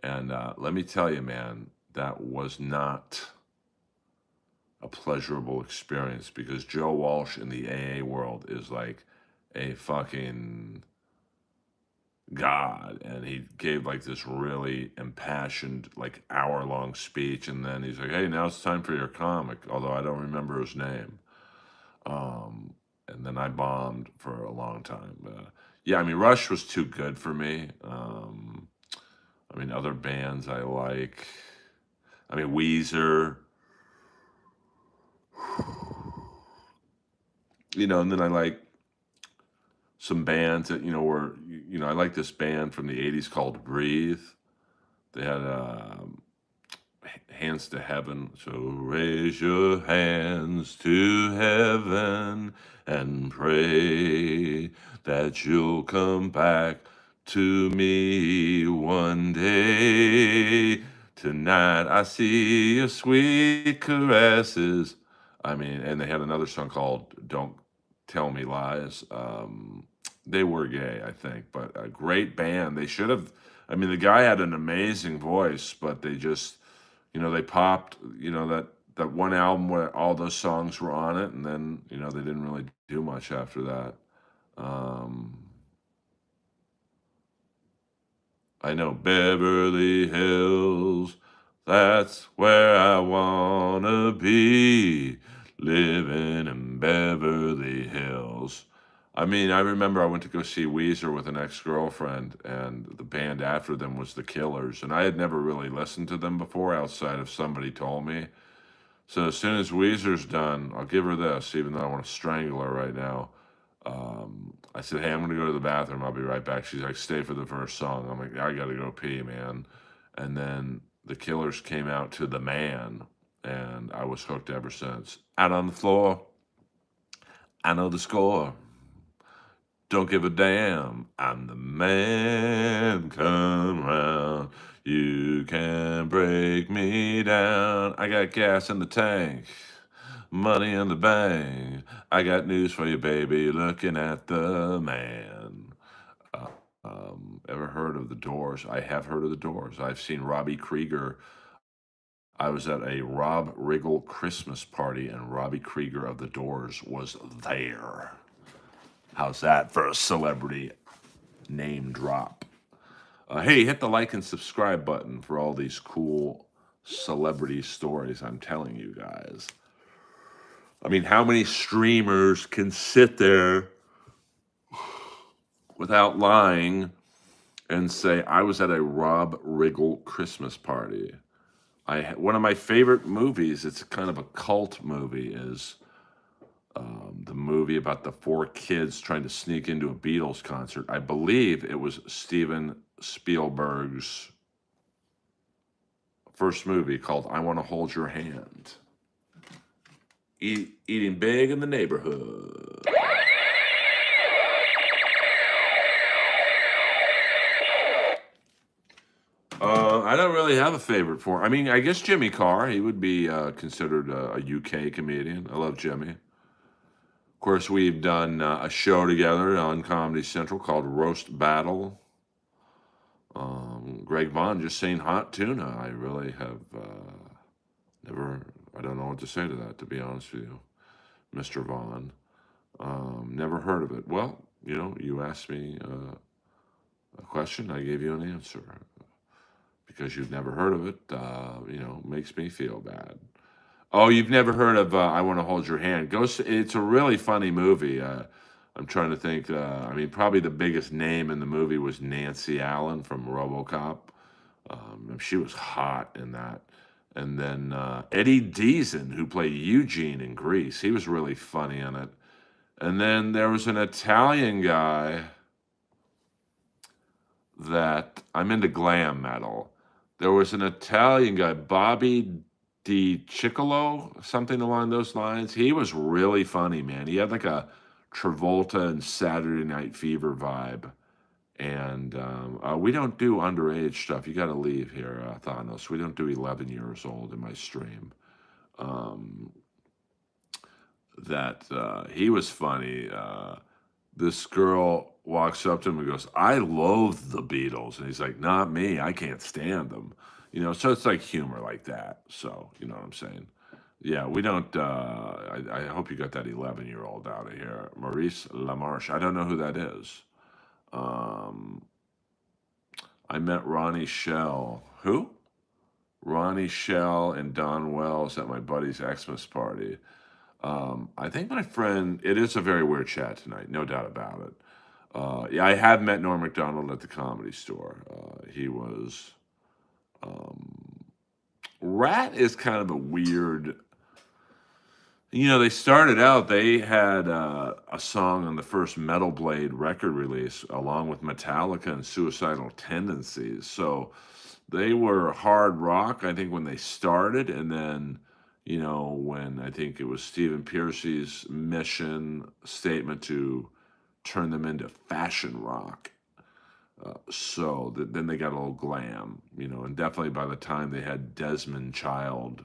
And let me tell you, man, that was not a pleasurable experience because Joe Walsh in the AA world is like a fucking god. And he gave like this really impassioned, like hour-long speech. And then he's like, hey, now it's time for your comic, although I don't remember his name. Um, and then I bombed for a long time. Yeah, I mean, Rush was too good for me. I mean, other bands I like. I mean, Weezer. And then I like some bands that, were, I like this band from the 80s called Breathe. They had Hands to Heaven. So raise your hands to heaven and pray that you'll come back to me one day. Tonight I see your sweet caresses. I mean, and they had another song called Don't Tell Me Lies. They were gay, I think, but a great band. They should have, I mean, the guy had an amazing voice, but they just, they popped, that one album where all those songs were on it, and then, they didn't really do much after that. Um, I know Beverly Hills, that's where I wanna be, living in Beverly Hills. I mean, I remember I went to go see Weezer with an ex-girlfriend, and the band after them was The Killers, and I had never really listened to them before outside of somebody told me. So as soon as Weezer's done, I'll give her this, even though I want to strangle her right now. I said, hey, I'm going to go to the bathroom. I'll be right back. She's like, stay for the first song. I'm like, I got to go pee, man. And then the Killers came out to The Man, and I was hooked ever since. Out on the floor, I know the score. Don't give a damn. I'm the man. Come round. You can break me down. I got gas in the tank, money in the bank. I got news for you, baby. Looking at the man. Uh, ever heard of the Doors? I have heard of the Doors. I've seen Robbie Krieger. I was at a Rob Riggle Christmas party, and Robbie Krieger of the Doors was there. How's that for a celebrity name drop? Hey, hit the like and subscribe button for all these cool celebrity stories I'm telling you guys. I mean, how many streamers can sit there without lying and say, I was at a Rob Riggle Christmas party? One of my favorite movies, it's kind of a cult movie, is the movie about the four kids trying to sneak into a Beatles concert. I believe it was Steven Spielberg's first movie called I Want to Hold Your Hand. Eating big in the neighborhood. I don't really have a favorite for. I mean, I guess Jimmy Carr. He would be considered a UK comedian. I love Jimmy. Of course, we've done a show together on Comedy Central called Roast Battle. Greg Vaughn just saying hot tuna. I really have never. I don't know what to say to that, to be honest with you, Mr. Vaughn. Never heard of it. Well, you asked me a question, I gave you an answer. Because you've never heard of it, makes me feel bad. Oh, you've never heard of I Want to Hold Your Hand. It's a really funny movie. I'm trying to think. I mean, probably the biggest name in the movie was Nancy Allen from RoboCop. She was hot in that. And then Eddie Deason, who played Eugene in Grease, he was really funny in it. And then there was an Italian guy that I'm into glam metal. There was an Italian guy, Bobby Di Ciccolo, something along those lines. He was really funny, man. He had like a Travolta and Saturday Night Fever vibe. And we don't do underage stuff. You got to leave here, Thanos. We don't do 11 years old in my stream. Um, that he was funny. This girl walks up to him and goes, "I loathe the Beatles," and he's like, "Not me. I can't stand them." You know, so it's like humor like that. So you know what I'm saying? Yeah, we don't. I hope you got that 11-year-old out of here, Maurice LaMarche. I don't know who that is. Um, I met Ronnie Shell. Who? Ronnie Shell and Don Wells at my buddy's Xmas party. I think my friend, it is a very weird chat tonight, no doubt about it. Yeah, I have met Norm Macdonald at the Comedy Store. He was, um, Rat is kind of a weird, they started out, they had a song on the first Metal Blade record release along with Metallica and Suicidal Tendencies. So they were hard rock, I think, when they started. And then, when I think it was Stephen Piercy's mission statement to turn them into fashion rock. Then they got a little glam, and definitely by the time they had Desmond Child.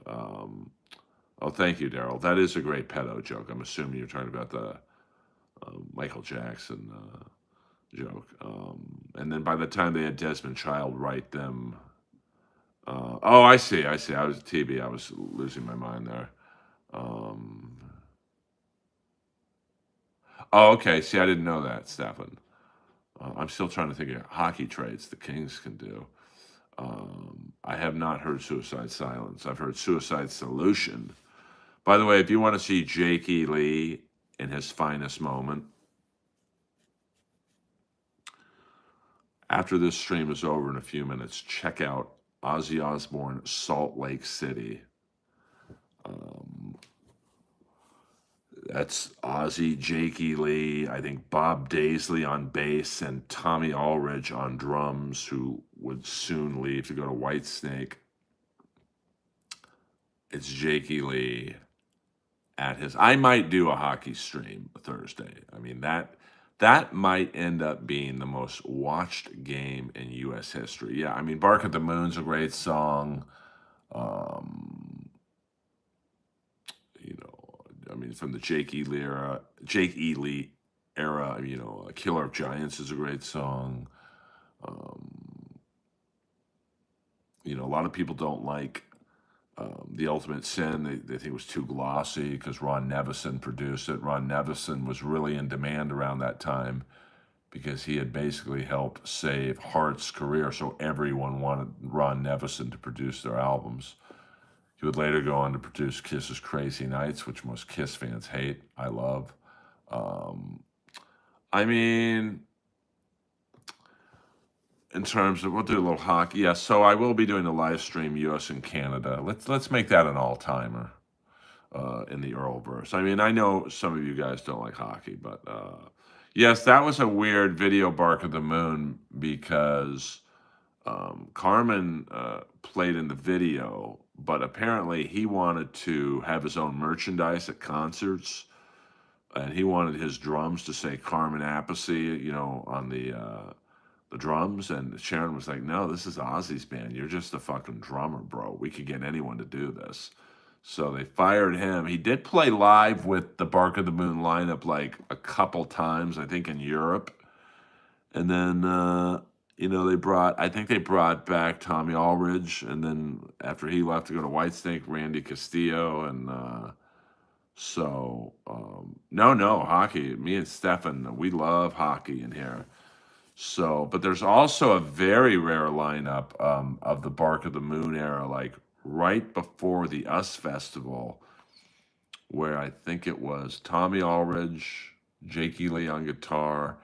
Oh, thank you, Daryl. That is a great pedo joke. I'm assuming you're talking about the Michael Jackson joke. And then by the time they had Desmond Child write them, oh, I see. I was TB. I was losing my mind there. Um, oh, okay. See, I didn't know that, Stefan. I'm still trying to think of hockey trades the Kings can do. I have not heard Suicide Silence. I've heard Suicide Solution. By the way, if you want to see Jake E. Lee in his finest moment, after this stream is over in a few minutes, check out Ozzy Osbourne, Salt Lake City. That's Ozzy, Jake E. Lee, I think Bob Daisley on bass, and Tommy Aldridge on drums, who would soon leave to go to Whitesnake. It's Jake E. Lee at his. I might do a hockey stream Thursday. I mean, that might end up being the most watched game in U.S. history. Yeah, I mean, Bark at the Moon's a great song. I mean, from the Jake E. Lee era, Killer of Giants is a great song. A lot of people don't like The Ultimate Sin. They think it was too glossy because Ron Nevison produced it. Ron Nevison was really in demand around that time because he had basically helped save Heart's career, so everyone wanted Ron Nevison to produce their albums. He would later go on to produce Kiss's Crazy Nights, which most Kiss fans hate. I love. I mean, in terms of, we'll do a little hockey. Yeah, so I will be doing a live stream, U.S. and Canada. Let's make that an all-timer in the Earlverse. I mean, I know some of you guys don't like hockey, but yes, that was a weird video, Bark of the Moon, because Carmen played in the video, but apparently he wanted to have his own merchandise at concerts, and he wanted his drums to say Carmen Appice, on the drums. And Sharon was like, "No, this is Ozzy's band. You're just a fucking drummer, bro. We could get anyone to do this." So they fired him. He did play live with the Bark of the Moon lineup like a couple times, I think in Europe. And then, I think they brought back Tommy Aldridge. And then after he left to go to Whitesnake, Randy Castillo. And no, hockey. Me and Stefan, we love hockey in here. So, but there's also a very rare lineup of the Bark of the Moon era, like right before the US Festival, where I think it was Tommy Aldridge, Jake E. Lee on guitar,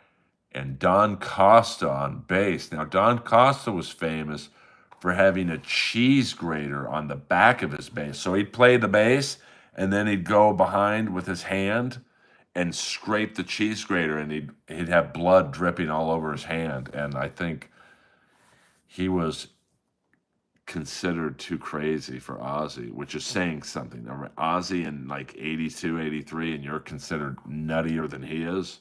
and Don Costa on bass. Now, Don Costa was famous for having a cheese grater on the back of his bass. So he'd play the bass and then he'd go behind with his hand and scrape the cheese grater, and he'd have blood dripping all over his hand. And I think he was considered too crazy for Ozzy, which is saying something. Ozzy in like 82, 83, and you're considered nuttier than he is.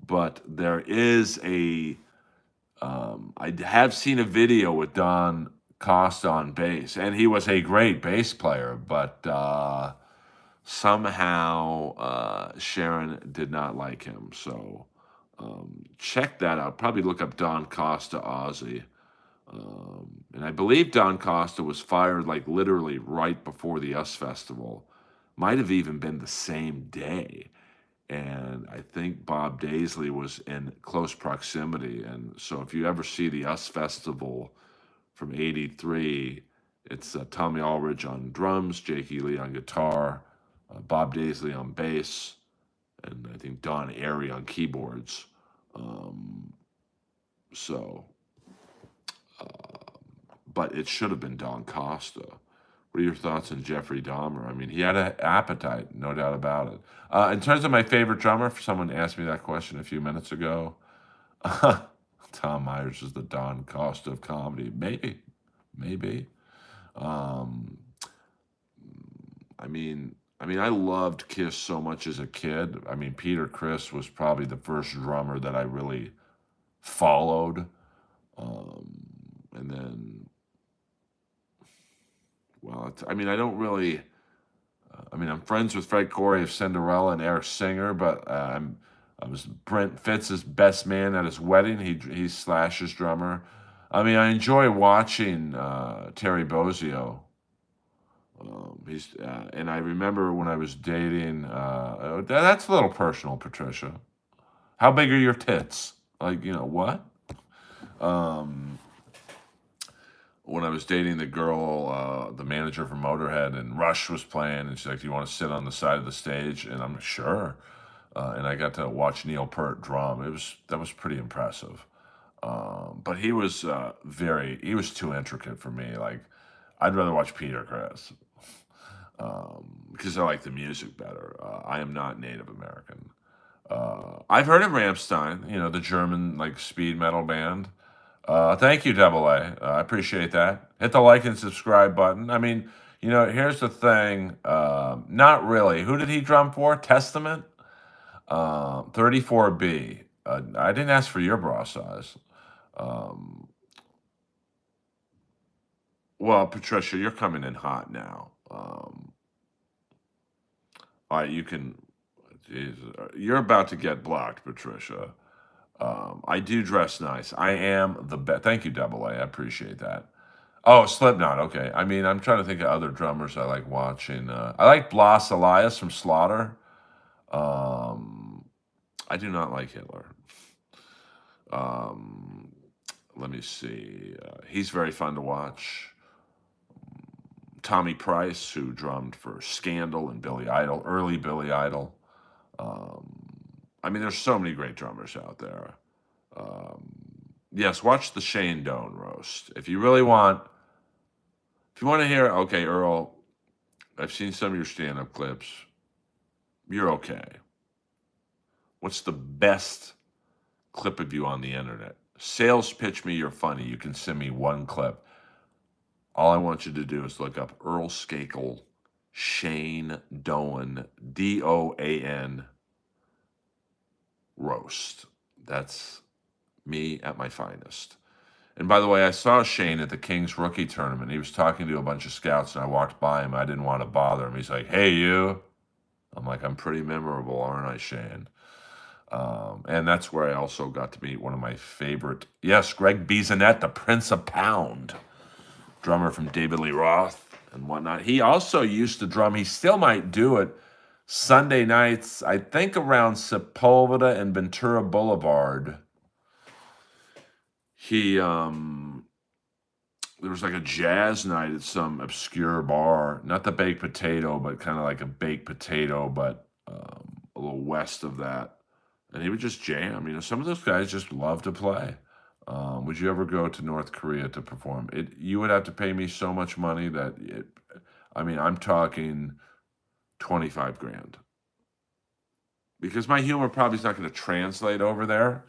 But there is I have seen a video with Don Costa on bass, and he was a great bass player, but somehow Sharon did not like him. So check that out. Probably look up Don Costa Ozzy. And I believe Don Costa was fired like literally right before the US Festival. Might have even been the same day. And I think Bob Daisley was in close proximity. And so if you ever see the US Festival from 83, it's Tommy Aldridge on drums, Jakey Lee on guitar, Bob Daisley on bass, and I think Don Airey on keyboards. So, but it should have been Don Costa. What are your thoughts on Jeffrey Dahmer? I mean, he had an appetite, no doubt about it. In terms of my favorite drummer, someone asked me that question a few minutes ago. Tom Myers is the Don Costa of comedy. Maybe. Um, I loved Kiss so much as a kid. I mean, Peter Criss was probably the first drummer that I really followed. And then, well, I don't really. I'm friends with Fred Corey of Cinderella and Eric Singer, but I was Brent Fitz's best man at his wedding. He's Slash's drummer. I enjoy watching Terry Bozzio. And I remember when I was dating. That's a little personal, Patricia. How big are your tits? Like, what? When I was dating the girl, the manager from Motorhead, and Rush was playing, and she's like, "Do you want to sit on the side of the stage?" And I'm like, "Sure." And I got to watch Neil Peart drum. That was pretty impressive. But he was he was too intricate for me. Like, I'd rather watch Peter Criss because I like the music better. I am not Native American. I've heard of Rammstein, the German like speed metal band. Thank you, Double A. I appreciate that. Hit the like and subscribe button. Here's the thing. Not really. Who did he drum for? Testament? 34B. I didn't ask for your bra size. Well, Patricia, you're coming in hot now. All right, you can. Geez, you're about to get blocked, Patricia. I do dress nice. I am the best. Thank you, Double A. I appreciate that. Oh, Slipknot. Okay. I'm trying to think of other drummers I like watching. I like Blas Elias from Slaughter. I do not like Hitler. Let me see. He's very fun to watch. Tommy Price, who drummed for Scandal and Billy Idol, early Billy Idol. There's so many great drummers out there. Yes, watch the Shane Doan roast. If you want to hear, okay, Earl, I've seen some of your stand-up clips. You're okay. What's the best clip of you on the internet? Sales pitch me you're funny. You can send me one clip. All I want you to do is look up Earl Skakel, Shane Doan, Doan, roast. That's me at my finest. And by the way, I saw Shane at the Kings rookie tournament. He was talking to a bunch of scouts, and I walked by him. I didn't want to bother him. He's like, "Hey, you." I'm like, "I'm pretty memorable, aren't I, Shane?" And that's where I also got to meet one of my favorite, yes, Greg Bisonet, the Prince of Pound, drummer from David Lee Roth and whatnot. He also used to drum. He still might do it Sunday nights, I think around Sepulveda and Ventura Boulevard. There was like a jazz night at some obscure bar, not the Baked Potato, but kind of like a Baked Potato, but a little west of that. And he would just jam. Some of those guys just love to play. Would you ever go to North Korea to perform? You would have to pay me so much money that I mean, I'm talking 25 grand. Because my humor probably is not going to translate over there.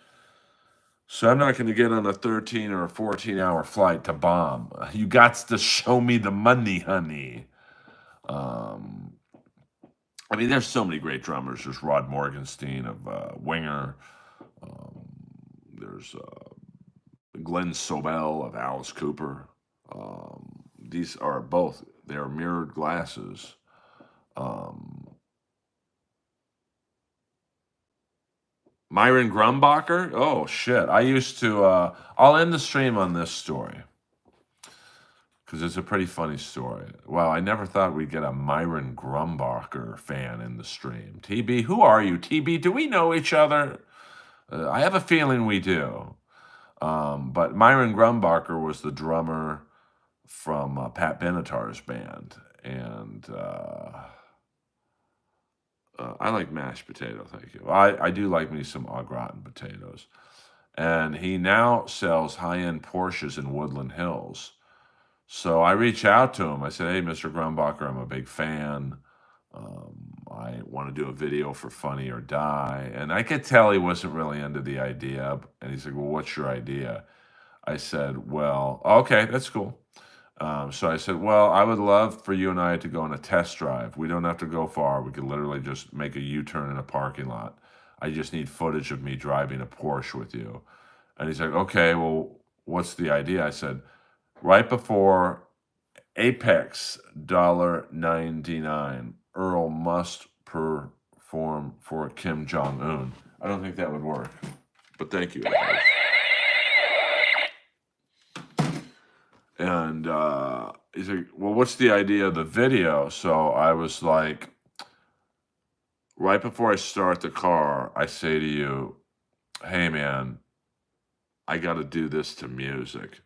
So I'm not going to get on a 13 or a 14-hour flight to bomb. You got to show me the money, honey. Um, I mean, there's so many great drummers. There's Rod Morgenstein of Winger. Um, there's Glenn Sobel of Alice Cooper. These are both, they're mirrored glasses. Myron Grumbacher? Oh, shit. I used to, I'll end the stream on this story because it's a pretty funny story. Wow, I never thought we'd get a Myron Grumbacher fan in the stream. TB, who are you? TB, do we know each other? I have a feeling we do. But Myron Grumbacher was the drummer from Pat Benatar's band. And I like mashed potato, thank you. I do like me some au gratin potatoes. And he now sells high-end Porsches in Woodland Hills. So I reached out to him. I said, hey, Mr. Grumbacher, I'm a big fan. I want to do a video for Funny or Die. And I could tell he wasn't really into the idea. And he's like, well, what's your idea? I said, well, okay, that's cool. So I said, well, I would love for you and I to go on a test drive. We don't have to go far. We could literally just make a U-turn in a parking lot. I just need footage of me driving a Porsche with you. And he's like, okay, well, what's the idea? I said, right before Apex $99, Earl must perform for Kim Jong-un. I don't think that would work, but thank you. And he's like, well, what's the idea of the video? So I was like, right before I start the car, I say to you, hey, man, I got to do this to music.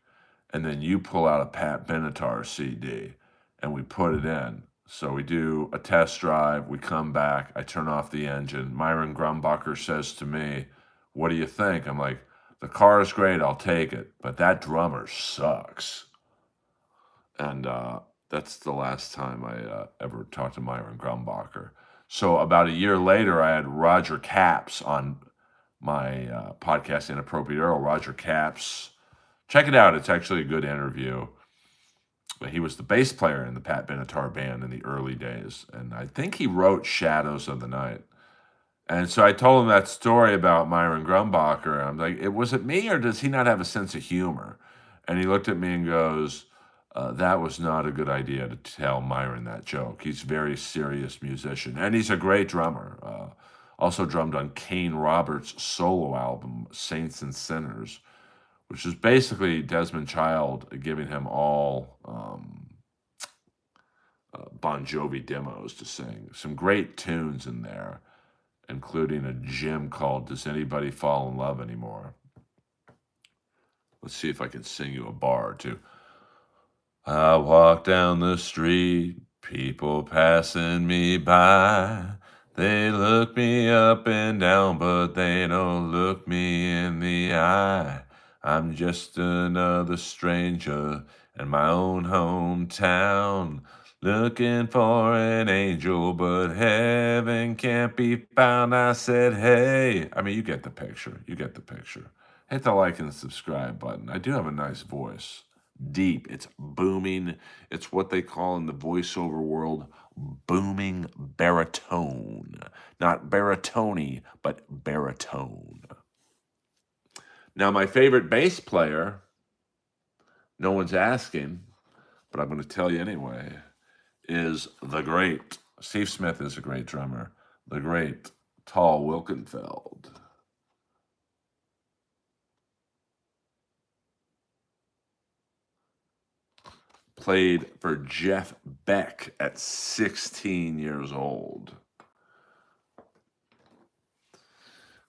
And then you pull out a Pat Benatar CD and we put it in. So we do a test drive. We come back. I turn off the engine. Myron Grumbacher says to me, what do you think? I'm like, the car is great. I'll take it. But that drummer sucks. And that's the last time I ever talked to Myron Grumbacher. So about a year later, I had Roger Capps on my podcast, Inappropriate Earl. Roger Capps. Check it out. It's actually a good interview. He was the bass player in the Pat Benatar band in the early days. And I think he wrote Shadows of the Night. And so I told him that story about Myron Grumbacher. I'm like, was it me or does he not have a sense of humor? And he looked at me and goes, that was not a good idea to tell Myron that joke. He's a very serious musician. And he's a great drummer. Also drummed on Kane Roberts' solo album, Saints and Sinners, which is basically Desmond Child giving him all Bon Jovi demos to sing. Some great tunes in there, including a gem called Does Anybody Fall in Love Anymore? Let's see if I can sing you a bar or two. I walk down the street, people passing me by. They look me up and down, but they don't look me in the eye. I'm just another stranger in my own hometown, looking for an angel, but heaven can't be found. I said, hey. I mean, you get the picture. You get the picture. Hit the like and subscribe button. I do have a nice voice. Deep. It's booming. It's what they call in the voiceover world booming baritone. Not baritone, but baritone. Now, my favorite bass player, no one's asking, but I'm going to tell you anyway, is the great, Steve Smith is a great drummer, the great Tal Wilkenfeld. Played for Jeff Beck at 16 years old.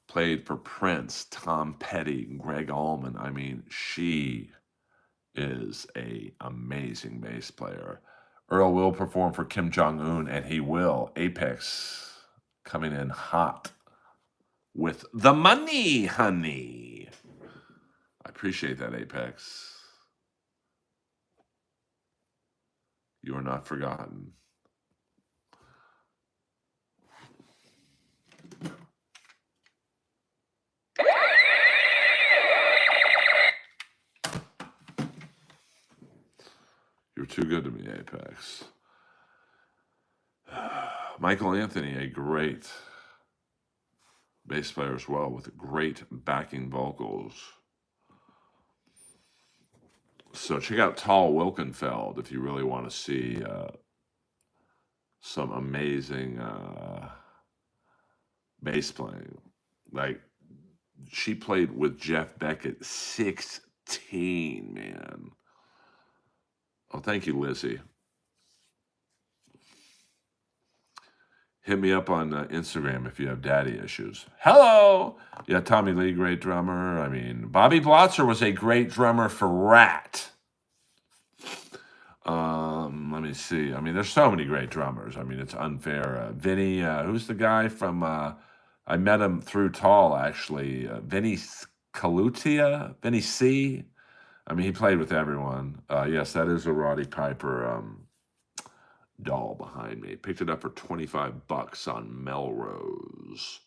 Played for Prince, Tom Petty, Greg Allman. I mean, she is an amazing bass player. Earl will perform for Kim Jong-un, and he will. Apex coming in hot with the money, honey. I appreciate appreciate that, Apex. You are not forgotten. You're too good to me, Apex. Michael Anthony, a great bass player as well, with great backing vocals. So check out Tal Wilkenfeld if you really want to see some amazing bass playing. Like, she played with Jeff Beck at 16, man. Oh, thank you, Lizzie. Hit me up on Instagram if you have daddy issues. Hello! Yeah, Tommy Lee, great drummer. I mean, Bobby Blotzer was a great drummer for Rat. Let me see. I mean, there's so many great drummers. I mean, it's unfair. Vinny, who's the guy from, I met him through Tall, actually. Vinny Calutia? Vinny C? I mean, he played with everyone. Yes, that is a Roddy Piper doll behind me. Picked it up for $25 on Melrose.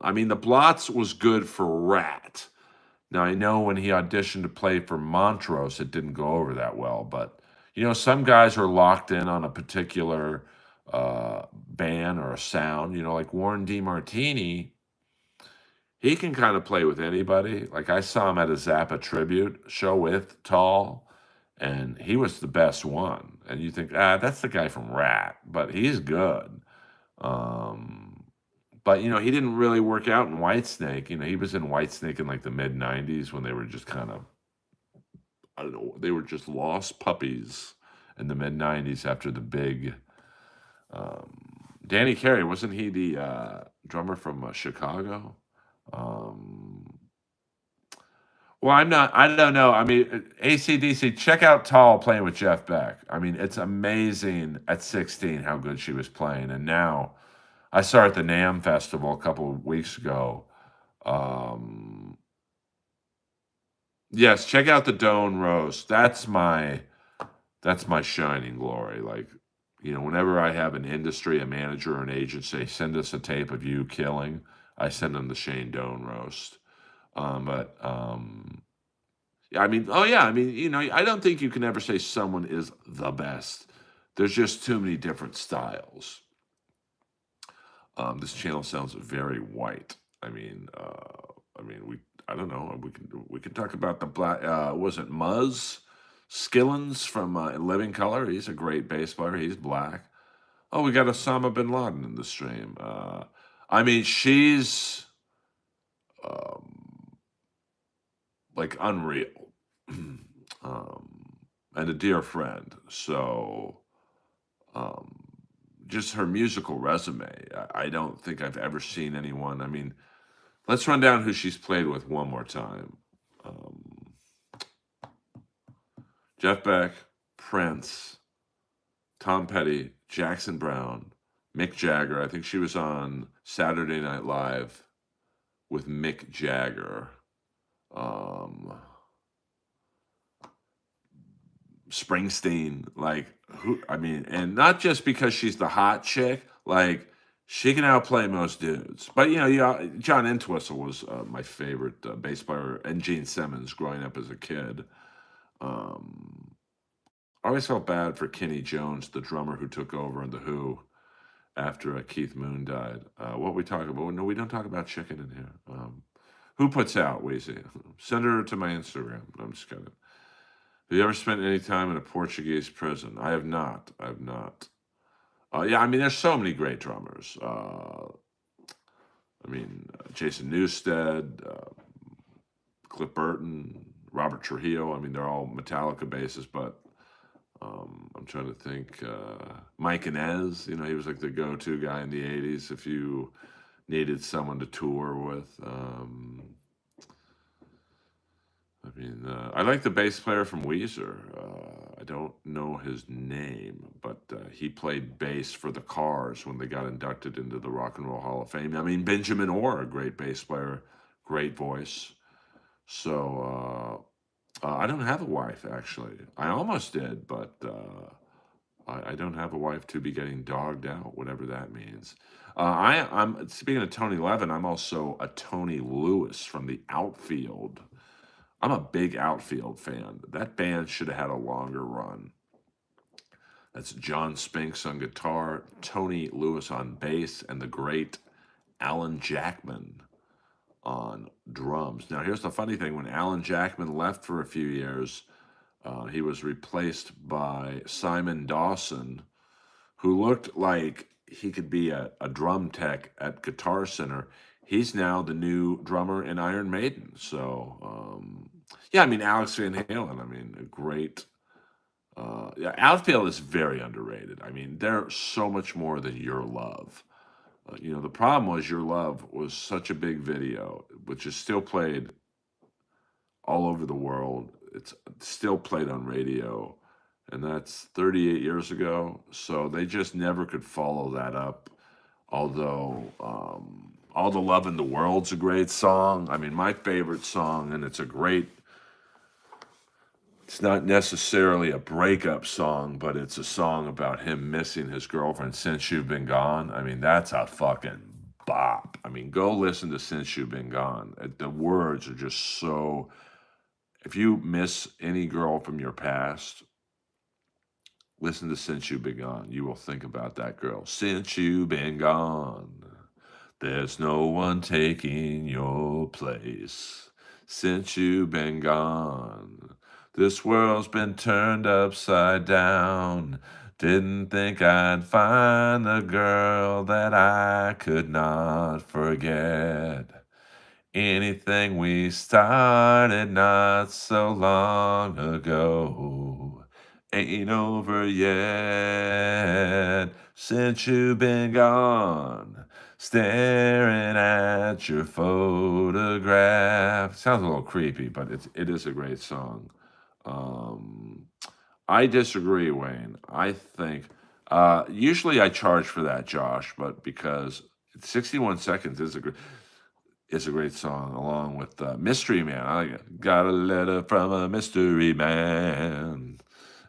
I mean, the Blotz was good for Rat. Now, I know when he auditioned to play for Montrose, it didn't go over that well, but, you know, some guys are locked in on a particular band or a sound, you know, like Warren DeMartini. He can kind of play with anybody. Like, I saw him at a Zappa tribute show with Tall, and he was the best one. And you think, that's the guy from Rat, but he's good. But, you know, he didn't really work out in Whitesnake. You know, he was in Whitesnake in like the mid-90s when they were just kind of, I don't know, they were just lost puppies in the mid-90s after the big, Danny Carey, wasn't he the drummer from Chicago? Well, I don't know. I mean, AC/DC, check out Tall playing with Jeff Beck. I mean, it's amazing at 16 how good she was playing. And now, I saw her at the NAMM Festival a couple of weeks ago. Yes, check out the Doan Roast. That's my shining glory. Like, you know, whenever I have an industry, a manager, or an agent say, send us a tape of you killing, I send them the Shane Doan Roast. Yeah, I mean, oh yeah, I mean, you know, I don't think you can ever say someone is the best. There's just too many different styles. This channel sounds very white. I mean, I don't know. We can talk about the black. Was it Muzz Skillins from Living Color? He's a great bass player. He's black. Oh, we got Osama bin Laden in the stream. I mean, she's like unreal, and a dear friend. So, just her musical resume. I don't think I've ever seen anyone. I mean, let's run down who she's played with one more time. Jeff Beck, Prince, Tom Petty, Jackson Browne, Mick Jagger. I think she was on Saturday Night Live with Mick Jagger. Springsteen, like, who? I mean, and not just because she's the hot chick, like, she can outplay most dudes. But, you know, John Entwistle was my favorite bass player, and Gene Simmons growing up as a kid. I always felt bad for Kenny Jones, the drummer who took over in The Who after Keith Moon died. What we talk about? No, we don't talk about chicken in here. Who puts out Wheezy? Send her to my Instagram. I'm just kidding. Have you ever spent any time in a Portuguese prison? I have not. I have not. Yeah, I mean, there's so many great drummers. I mean, Jason Newsted, Cliff Burton, Robert Trujillo. I mean, they're all Metallica basses, but I'm trying to think. Mike Inez, you know, he was like the go-to guy in the 80s if you needed someone to tour with. I mean, I like the bass player from Weezer. I don't know his name, but he played bass for the Cars when they got inducted into the Rock and Roll Hall of Fame. I mean, Benjamin Orr, a great bass player, great voice. So I don't have a wife, actually. I almost did, but I don't have a wife to be getting dogged out, whatever that means. I'm speaking of Tony Levin. I'm also a Tony Lewis from the outfield. I'm a big outfield fan. That band should have had a longer run. That's John Spinks on guitar, Tony Lewis on bass, and the great Alan Jackman on drums. Now, here's the funny thing: when Alan Jackman left for a few years, he was replaced by Simon Dawson, who looked like he could be a drum tech at Guitar Center. He's now the new drummer in Iron Maiden. So, yeah, I mean, Alex Van Halen, I mean, a great. Yeah, outfield is very underrated. I mean, they're so much more than Your Love. The problem was Your Love was such a big video, which is still played all over the world. It's still played on radio, and that's 38 years ago. So they just never could follow that up. Although All the Love in the World's a great song. I mean, my favorite song, and it's not necessarily a breakup song, but it's a song about him missing his girlfriend since you've been gone. I mean, that's a fucking bop. I mean, go listen to Since You've Been Gone. The words are just so. If you miss any girl from your past, listen to Since You've Been Gone. You will think about that girl. Since you've been gone, there's no one taking your place. Since you've been gone, this world's been turned upside down. Didn't think I'd find the girl that I could not forget. Anything we started not so long ago ain't over yet since you've been gone. Staring at your photograph. Sounds a little creepy, but it is a great song. Um, I disagree, Wayne. I think usually I charge for that, Josh, but because 61 seconds is a great song, along with Mystery Man. I like it. Got a letter from a mystery man.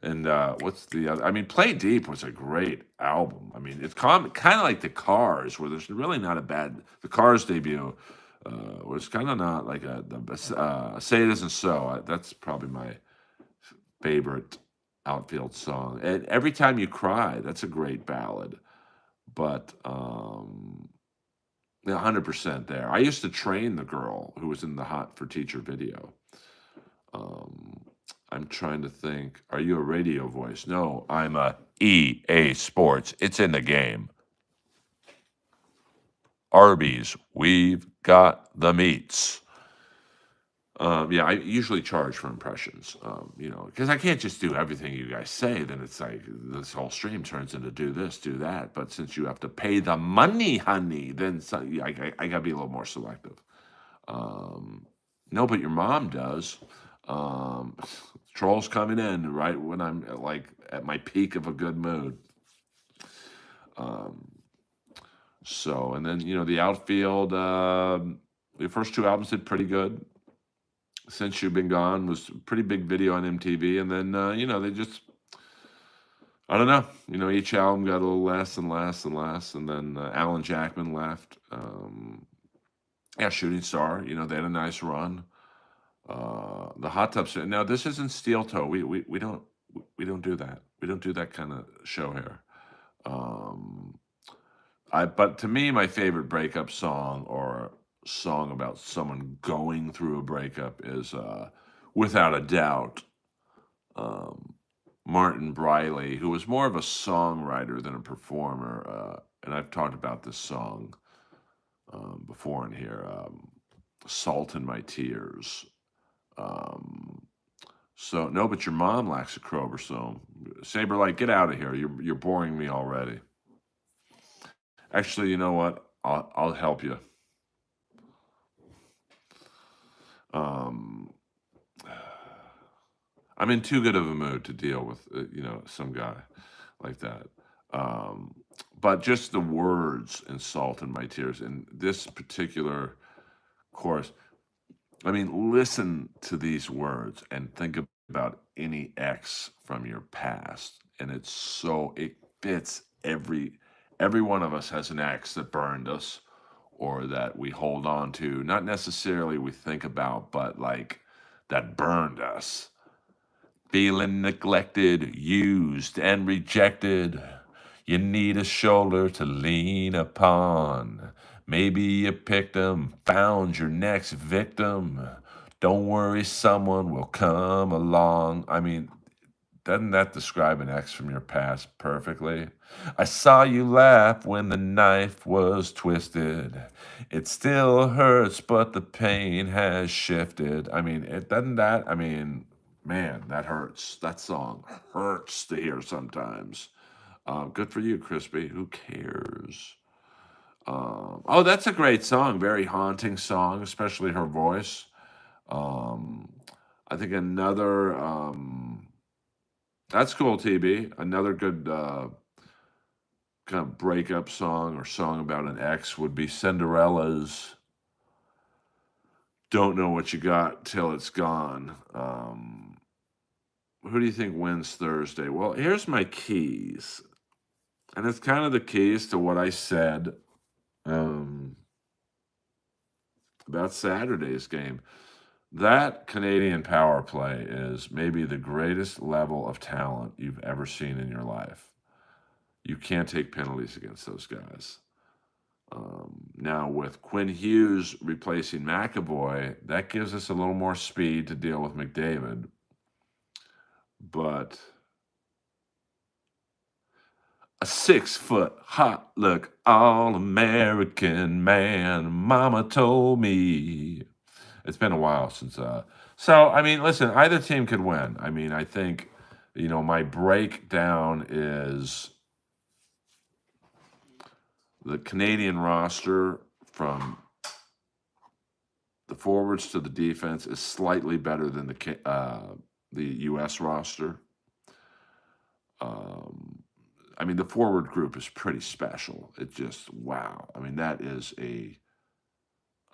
And what's the other? I mean, Play Deep was a great album. I mean, it's kind of like the Cars, where there's really not a bad. The Cars debut was kind of not like Say It Isn't So. That's probably my favorite outfield song. And Every Time You Cry, that's a great ballad. But yeah, 100% there. I used to train the girl who was in the Hot for Teacher video. Um, I'm trying to think. Are you a radio voice? No, I'm a EA Sports. It's in the game. Arby's, we've got the meats. Yeah, I usually charge for impressions, because I can't just do everything you guys say. Then it's like this whole stream turns into do this, do that. But since you have to pay the money, honey, then yeah, I got to be a little more selective. Um, no, but your mom does. Um, Trolls coming in right when I'm at my peak of a good mood. Um, and then the outfield. The first two albums did pretty good. Since You've Been Gone was a pretty big video on MTV, and then they just I don't know. Each album got a little less and less and less, and then Alan Jackman left. Yeah, Shooting Star. They had a nice run. The Hot Tub. Now this isn't Steel Toe. We don't do that. We don't do that kind of show here. Um, but to me, my favorite breakup song or song about someone going through a breakup is, without a doubt, um, Martin Briley, who was more of a songwriter than a performer. And I've talked about this song before in here. Salt in My Tears. Um, so no, but your mom lacks a chromosome. Saberlight, get out of here. You're boring me already. Actually, you know what? I'll help you. Um, I'm in too good of a mood to deal with some guy like that. Um, but just the words and Salt in My Tears in this particular chorus. I mean, listen to these words and think about any ex from your past, and it fits every one of us has an ex that burned us or that we hold on to, not necessarily we think about, but like that burned us. Feeling neglected, used, and rejected. You need a shoulder to lean upon. Maybe you picked 'em, found your next victim. Don't worry, someone will come along. I mean, doesn't that describe an ex from your past perfectly? I saw you laugh when the knife was twisted. It still hurts, but the pain has shifted. I mean, it doesn't that, I mean, man, that hurts. That song hurts to hear sometimes. Good for you, Crispy. Who cares? Oh, that's a great song. Very haunting song, especially her voice. Um, I think another. That's cool, TB. Another good kind of breakup song or song about an ex would be Cinderella's Don't Know What You Got Till It's Gone. Who do you think wins Thursday? Well, here's my keys. And it's kind of the keys to what I said um, about Saturday's game. That Canadian power play is maybe the greatest level of talent you've ever seen in your life. You can't take penalties against those guys. Now, with Quinn Hughes replacing McAvoy, that gives us a little more speed to deal with McDavid. But a 6-foot hot look all American man, mama told me. It's been a while since. So, I mean, listen, either team could win. I mean, I think, my breakdown is the Canadian roster from the forwards to the defense is slightly better than the U.S. roster. Um, I mean, the forward group is pretty special. It just wow. I mean, that is an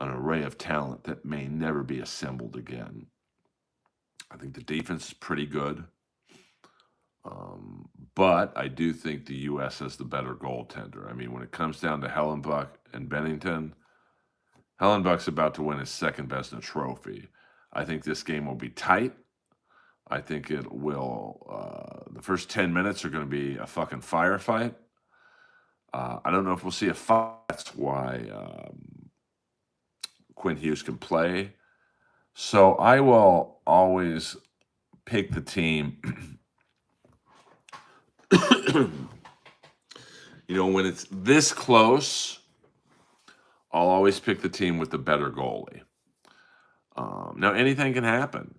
array of talent that may never be assembled again. I think the defense is pretty good, but I do think the U.S. has the better goaltender. I mean, when it comes down to Hellenbuck and Bennington, Hellenbuck's about to win his second Vezina trophy. I think this game will be tight. I think it will. The first 10 minutes are going to be a fucking firefight. I don't know if we'll see a fight. That's why Quinn Hughes can play. So I will always pick the team. When it's this close, I'll always pick the team with the better goalie. Now, anything can happen,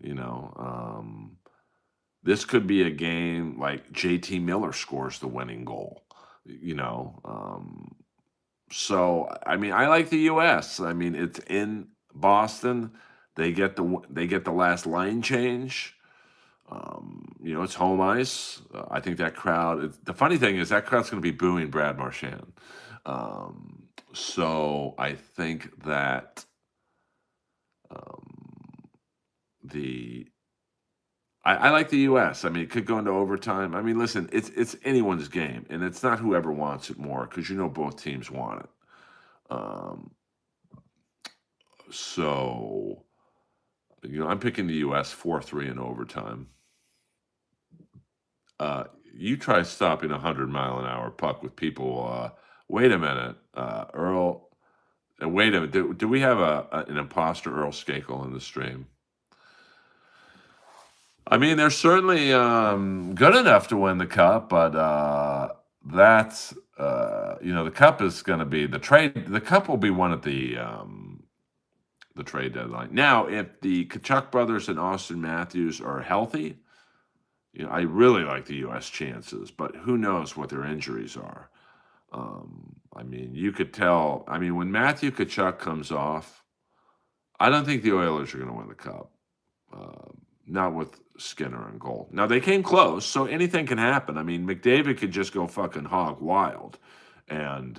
this could be a game like JT Miller scores the winning goal, you know. So I mean, I like the U.S. I mean, it's in Boston. They get the last line change. It's home ice. I think that crowd. The funny thing is that crowd's going to be booing Brad Marchand. So I think that um, the I like the U.S. I mean, it could go into overtime. I mean, listen, it's anyone's game, and it's not whoever wants it more because both teams want it. Um, so I'm picking the U.S. 4-3 in overtime. You try stopping 100-mile-an-hour puck with people. Wait a minute, Earl. Wait a minute. Do we have an imposter Earl Skakel in the stream? I mean, they're certainly good enough to win the cup, but that's the cup is going to be the trade. The cup will be won at the trade deadline. Now, if the Kachuk brothers and Austin Matthews are healthy, I really like the U.S. chances, but who knows what their injuries are. I mean, you could tell. I mean, when Matthew Kachuk comes off, I don't think the Oilers are going to win the cup. Not with Skinner and goal. Now they came close, so anything can happen. I mean, McDavid could just go fucking hog wild, and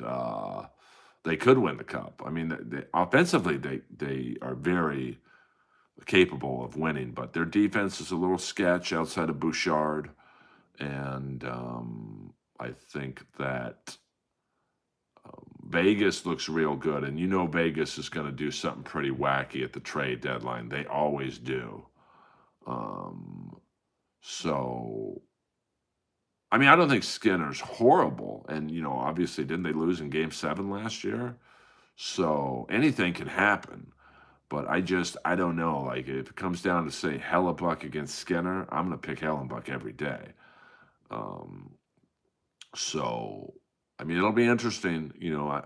they could win the cup. I mean, offensively, they are very capable of winning. But their defense is a little sketch outside of Bouchard, and I think that Vegas looks real good, and Vegas is going to do something pretty wacky at the trade deadline. They always do. Um, so, I mean, I don't think Skinner's horrible, and obviously, didn't they lose in Game 7 last year? So anything can happen. But I don't know. Like if it comes down to say Hellebuck against Skinner, I'm gonna pick Hellebuck every day. Um, so I mean, it'll be interesting.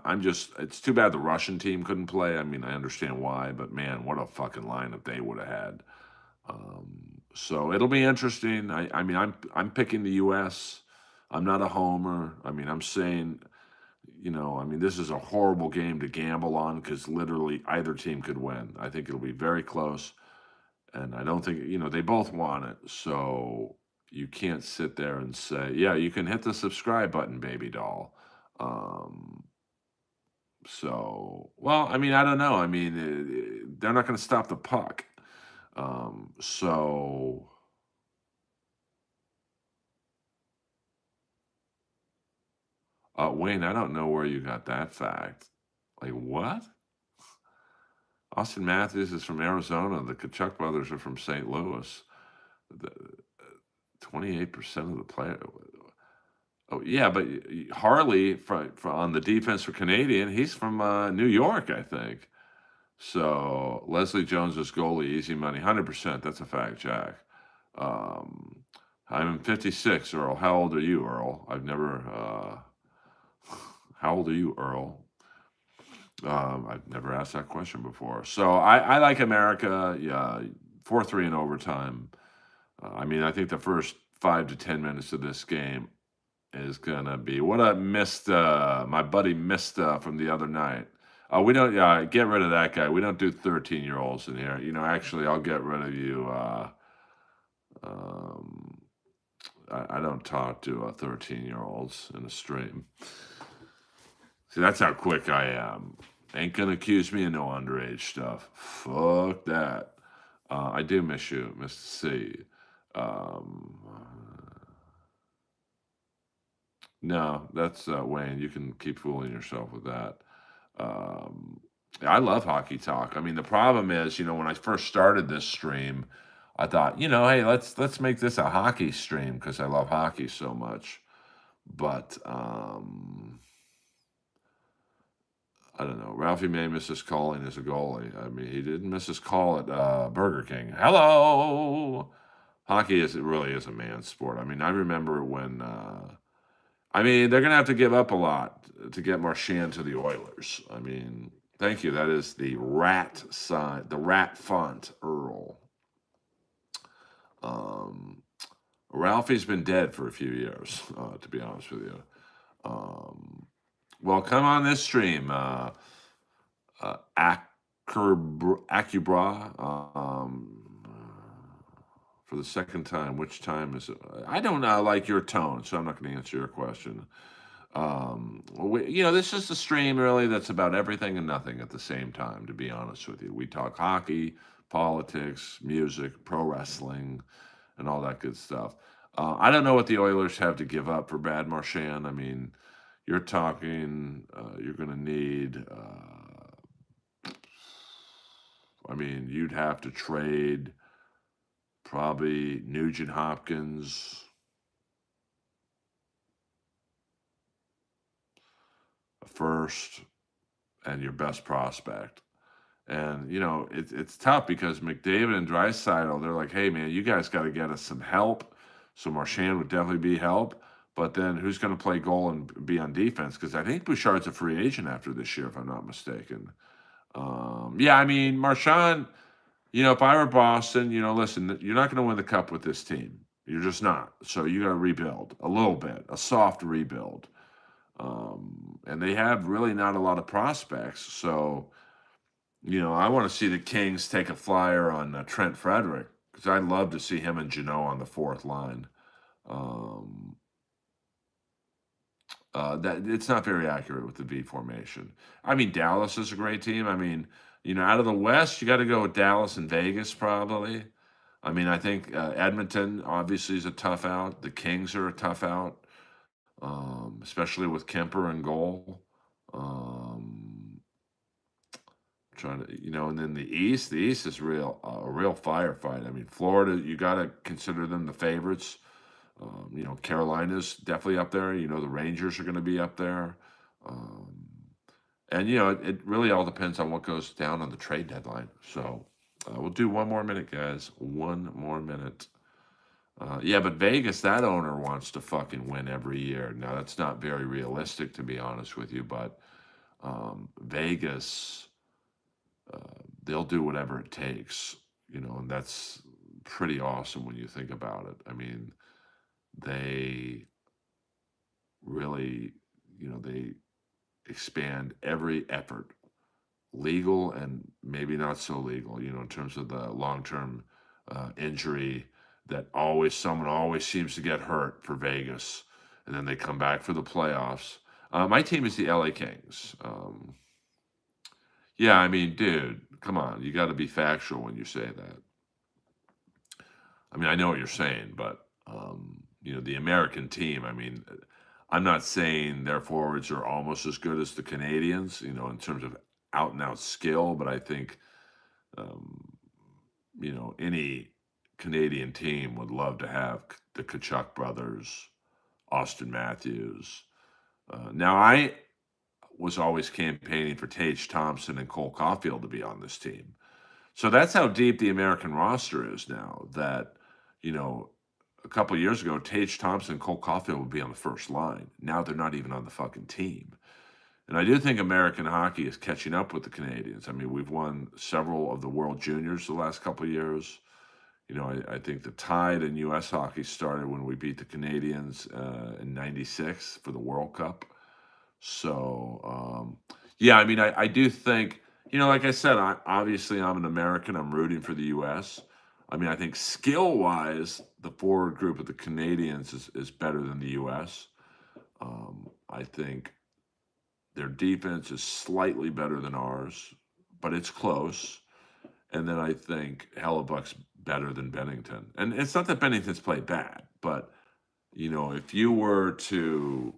I'm just. It's too bad the Russian team couldn't play. I mean, I understand why, but man, what a fucking lineup they would have had. So it'll be interesting. I mean, I'm picking the U.S. I'm not a homer. I mean, I'm saying I mean, this is a horrible game to gamble on because literally either team could win. I think it'll be very close. And I don't think, they both want it. So you can't sit there and say, yeah, you can hit the subscribe button, baby doll. Um, well, I mean, I don't know. I mean, they're not going to stop the puck. So, Wayne, I don't know where you got that fact. Like, what? Austin Matthews is from Arizona. The Kachuk brothers are from St. Louis. The 28% of the player. Oh yeah, but Harley on the defense for Canadian. He's from New York, I think. So Leslie Jones is goalie, easy money, 100%. That's a fact, Jack. Um, I'm 56, Earl. How old are you, Earl? I've never. How old are you, Earl? I've never asked that question before. So I like America. Yeah, 4-3 in overtime. I mean, I think the first 5 to 10 minutes of this game is gonna be what I missed. My buddy missed from the other night. We don't. Get rid of that guy. We don't do 13-year-olds in here. Actually, I'll get rid of you. Um, I don't talk to 13-year-olds in a stream. See, that's how quick I am. Ain't gonna accuse me of no underage stuff. Fuck that. I do miss you, Mr. C. Um, no, that's Wayne. You can keep fooling yourself with that. Um, I love hockey talk. I mean, the problem is, when I first started this stream, I thought, hey, let's make this a hockey stream because I love hockey so much. But I don't know. Ralphie May misses calling as a goalie. I mean, he didn't miss his call at Burger King. Hello. Hockey it really is a man's sport. I mean, I remember when. I mean, they're gonna have to give up a lot to get Marchand to the Oilers. I mean, thank you. That is the rat sign, the rat font, Earl. Um, Ralphie's been dead for a few years, to be honest with you. Well, come on this stream. Acubra, for the second time. Which time is it? I don't like your tone, so I'm not going to answer your question. This is a stream really that's about everything and nothing at the same time, to be honest with you. We talk hockey, politics, music, pro wrestling, and all that good stuff. I don't know what the Oilers have to give up for Brad Marchand. I mean, you're talking, you're going to need. I mean, you'd have to trade probably Nugent Hopkins, a first, and your best prospect. And it's tough because McDavid and Draisaitl, they're like, hey man, you guys got to get us some help. So Marchand would definitely be help. But then who's going to play goal and be on defense? Because I think Bouchard's a free agent after this year, if I'm not mistaken. Yeah, I mean Marchand. If I were Boston, listen, you're not going to win the cup with this team. You're just not. So you got to rebuild a little bit, a soft rebuild. And they have really not a lot of prospects. So, I want to see the Kings take a flyer on Trent Frederick because I'd love to see him and Jeannot on the fourth line. That it's not very accurate with the V formation. I mean, Dallas is a great team. I mean, Out of the West, you got to go with Dallas and Vegas probably. I mean, I think Edmonton obviously is a tough out. The Kings are a tough out, especially with Kemper and goal. Um, Trying to, and then the East is a real firefight. I mean, Florida, you got to consider them the favorites. Carolina's definitely up there. The Rangers are going to be up there. Um, and, it really all depends on what goes down on the trade deadline. So we'll do one more minute, guys. One more minute. Yeah, but Vegas, that owner wants to fucking win every year. Now, that's not very realistic, to be honest with you, but Vegas, uh, they'll do whatever it takes, and that's pretty awesome when you think about it. I mean, they really, they expand every effort, legal and maybe not so legal, in terms of the long-term injury that someone always seems to get hurt for Vegas, and then they come back for the playoffs. My team is the LA Kings. Yeah, I mean, dude, come on, you got to be factual when you say that. I mean, I know what you're saying, but the American team. I mean, I'm not saying their forwards are almost as good as the Canadians, in terms of out and out skill, but I think um, any Canadian team would love to have the Kachuk brothers, Austin Matthews. Now, I was always campaigning for Tage Thompson and Cole Caulfield to be on this team. So that's how deep the American roster is now. That, you know, a couple of years ago, Tage Thompson, Cole Caulfield would be on the first line. Now they're not even on the fucking team. And I do think American hockey is catching up with the Canadians. I mean, we've won several of the World Juniors the last couple of years. I think the tide in U.S. hockey started when we beat the Canadians in '96 for the World Cup. So, yeah, I mean, I do think, like I said, obviously I'm an American. I'm rooting for the U.S. I mean, I think skill wise, the forward group of the Canadians is better than the U.S. I think their defense is slightly better than ours, but it's close. And then I think Hellebuck's better than Bennington. And it's not that Bennington's played bad, but, if you were to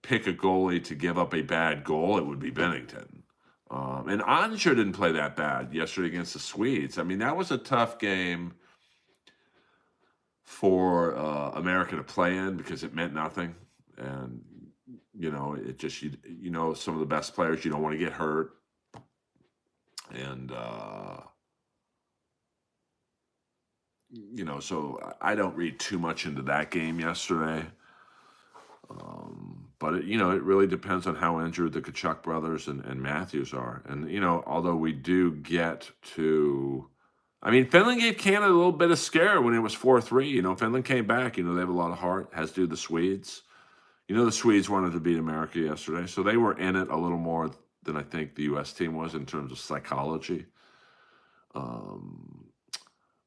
pick a goalie to give up a bad goal, it would be Bennington. And Anjar didn't play that bad yesterday against the Swedes. I mean, that was a tough game for America to play in because it meant nothing. And, it just, some of the best players, you don't want to get hurt. And, so I don't read too much into that game yesterday. But it really depends on how injured the Kachuk brothers and Matthews are. And, although we do get to, I mean, Finland gave Canada a little bit of scare when it was 4-3. Finland came back. They have a lot of heart, as do the Swedes. The Swedes wanted to beat America yesterday, so they were in it a little more than I think the U.S. team was in terms of psychology.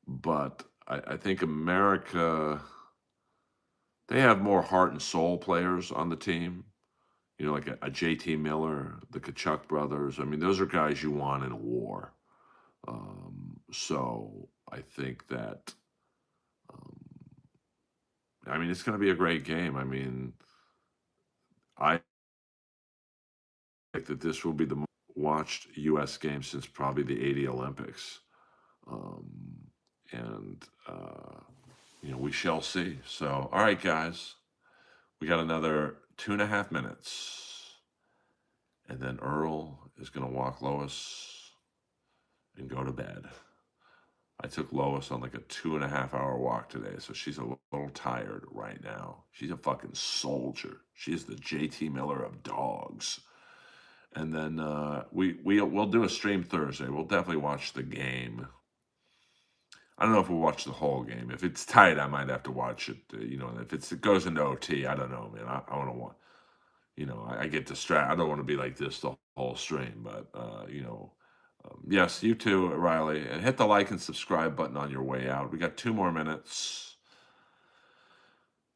But I think America, they have more heart and soul players on the team. Like a JT Miller, the Kachuk brothers. I mean, those are guys you want in a war. So I think that, it's going to be a great game. I mean, I think that this will be the most watched U.S. game since probably the '80 Olympics. And, we shall see. So, all right, guys, we got another 2.5 minutes. And then Earl is going to walk Lois and go to bed. I took Lois on like a 2.5 hour walk today, so she's a little tired right now. She's a fucking soldier. She's the JT Miller of dogs. And then we'll do a stream Thursday. We'll definitely watch the game. I don't know if we'll watch the whole game. If it's tight, I might have to watch it. If it goes into OT, I don't know, man. I want to watch. I get distracted. I don't want to be like this the whole stream, but yes, you too, Riley, and hit the like and subscribe button on your way out. We got 2 more minutes,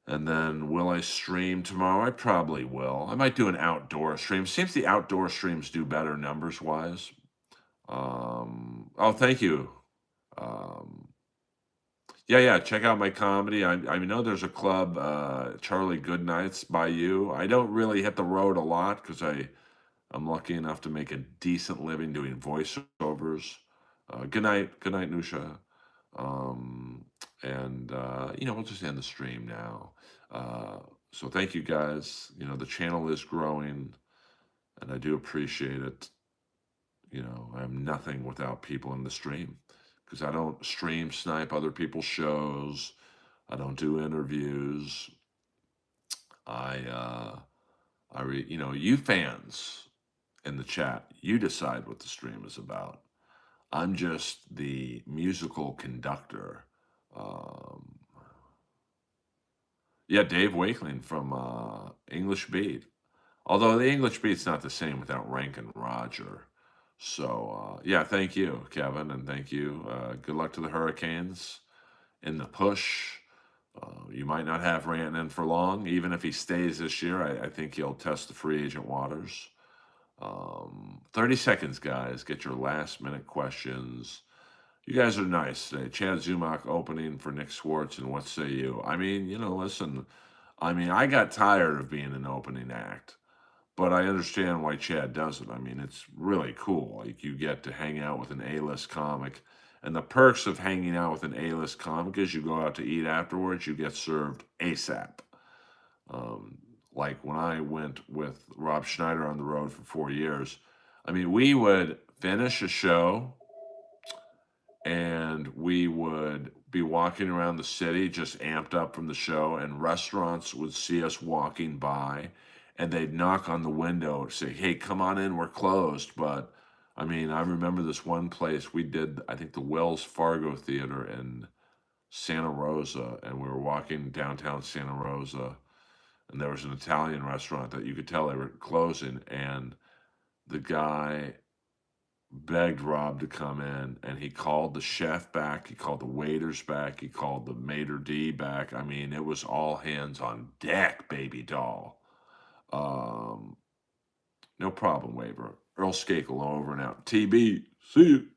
and then will I stream tomorrow? I probably will. I might do an outdoor stream. Seems the outdoor streams do better numbers wise. Oh, thank you. Um, yeah, yeah. Check out my comedy. I know there's a club, Charlie Goodnights by you. I don't really hit the road a lot because I'm lucky enough to make a decent living doing voiceovers. Good night, Nusha. Um, and we'll just end the stream now. Uh, so thank you guys. The channel is growing, and I do appreciate it. I'm nothing without people in the stream because I don't stream snipe other people's shows. I don't do interviews. I, you fans in the chat, you decide what the stream is about. I'm just the musical conductor. Um, yeah, Dave Wakeling from English Beat. Although the English Beat's not the same without Rankin Roger. So, yeah, thank you, Kevin, and thank you. Good luck to the Hurricanes in the push. You might not have Rantanen for long. Even if he stays this year, I think he'll test the free agent waters. 30 seconds, guys. Get your last minute questions. You guys are nice today. Chad Zumach opening for Nick Swartz, and what say you? I mean, listen, I got tired of being an opening act, but I understand why Chad does it. I mean, it's really cool. Like, you get to hang out with an A-list comic, and the perks of hanging out with an A-list comic is you go out to eat afterwards, you get served ASAP. Um, like when I went with Rob Schneider on the road for 4 years, we would finish a show and we would be walking around the city just amped up from the show, and restaurants would see us walking by and they'd knock on the window and say, "Hey, come on in, we're closed." But I remember this one place we did, I think, the Wells Fargo Theater in Santa Rosa, and we were walking downtown Santa Rosa, and there was an Italian restaurant that you could tell they were closing, and the guy begged Rob to come in, and he called the chef back, he called the waiters back, he called the maitre d back. It was all hands on deck, baby doll. Um, no problem, Waiver. Earl Skakel over and out. TB, see you.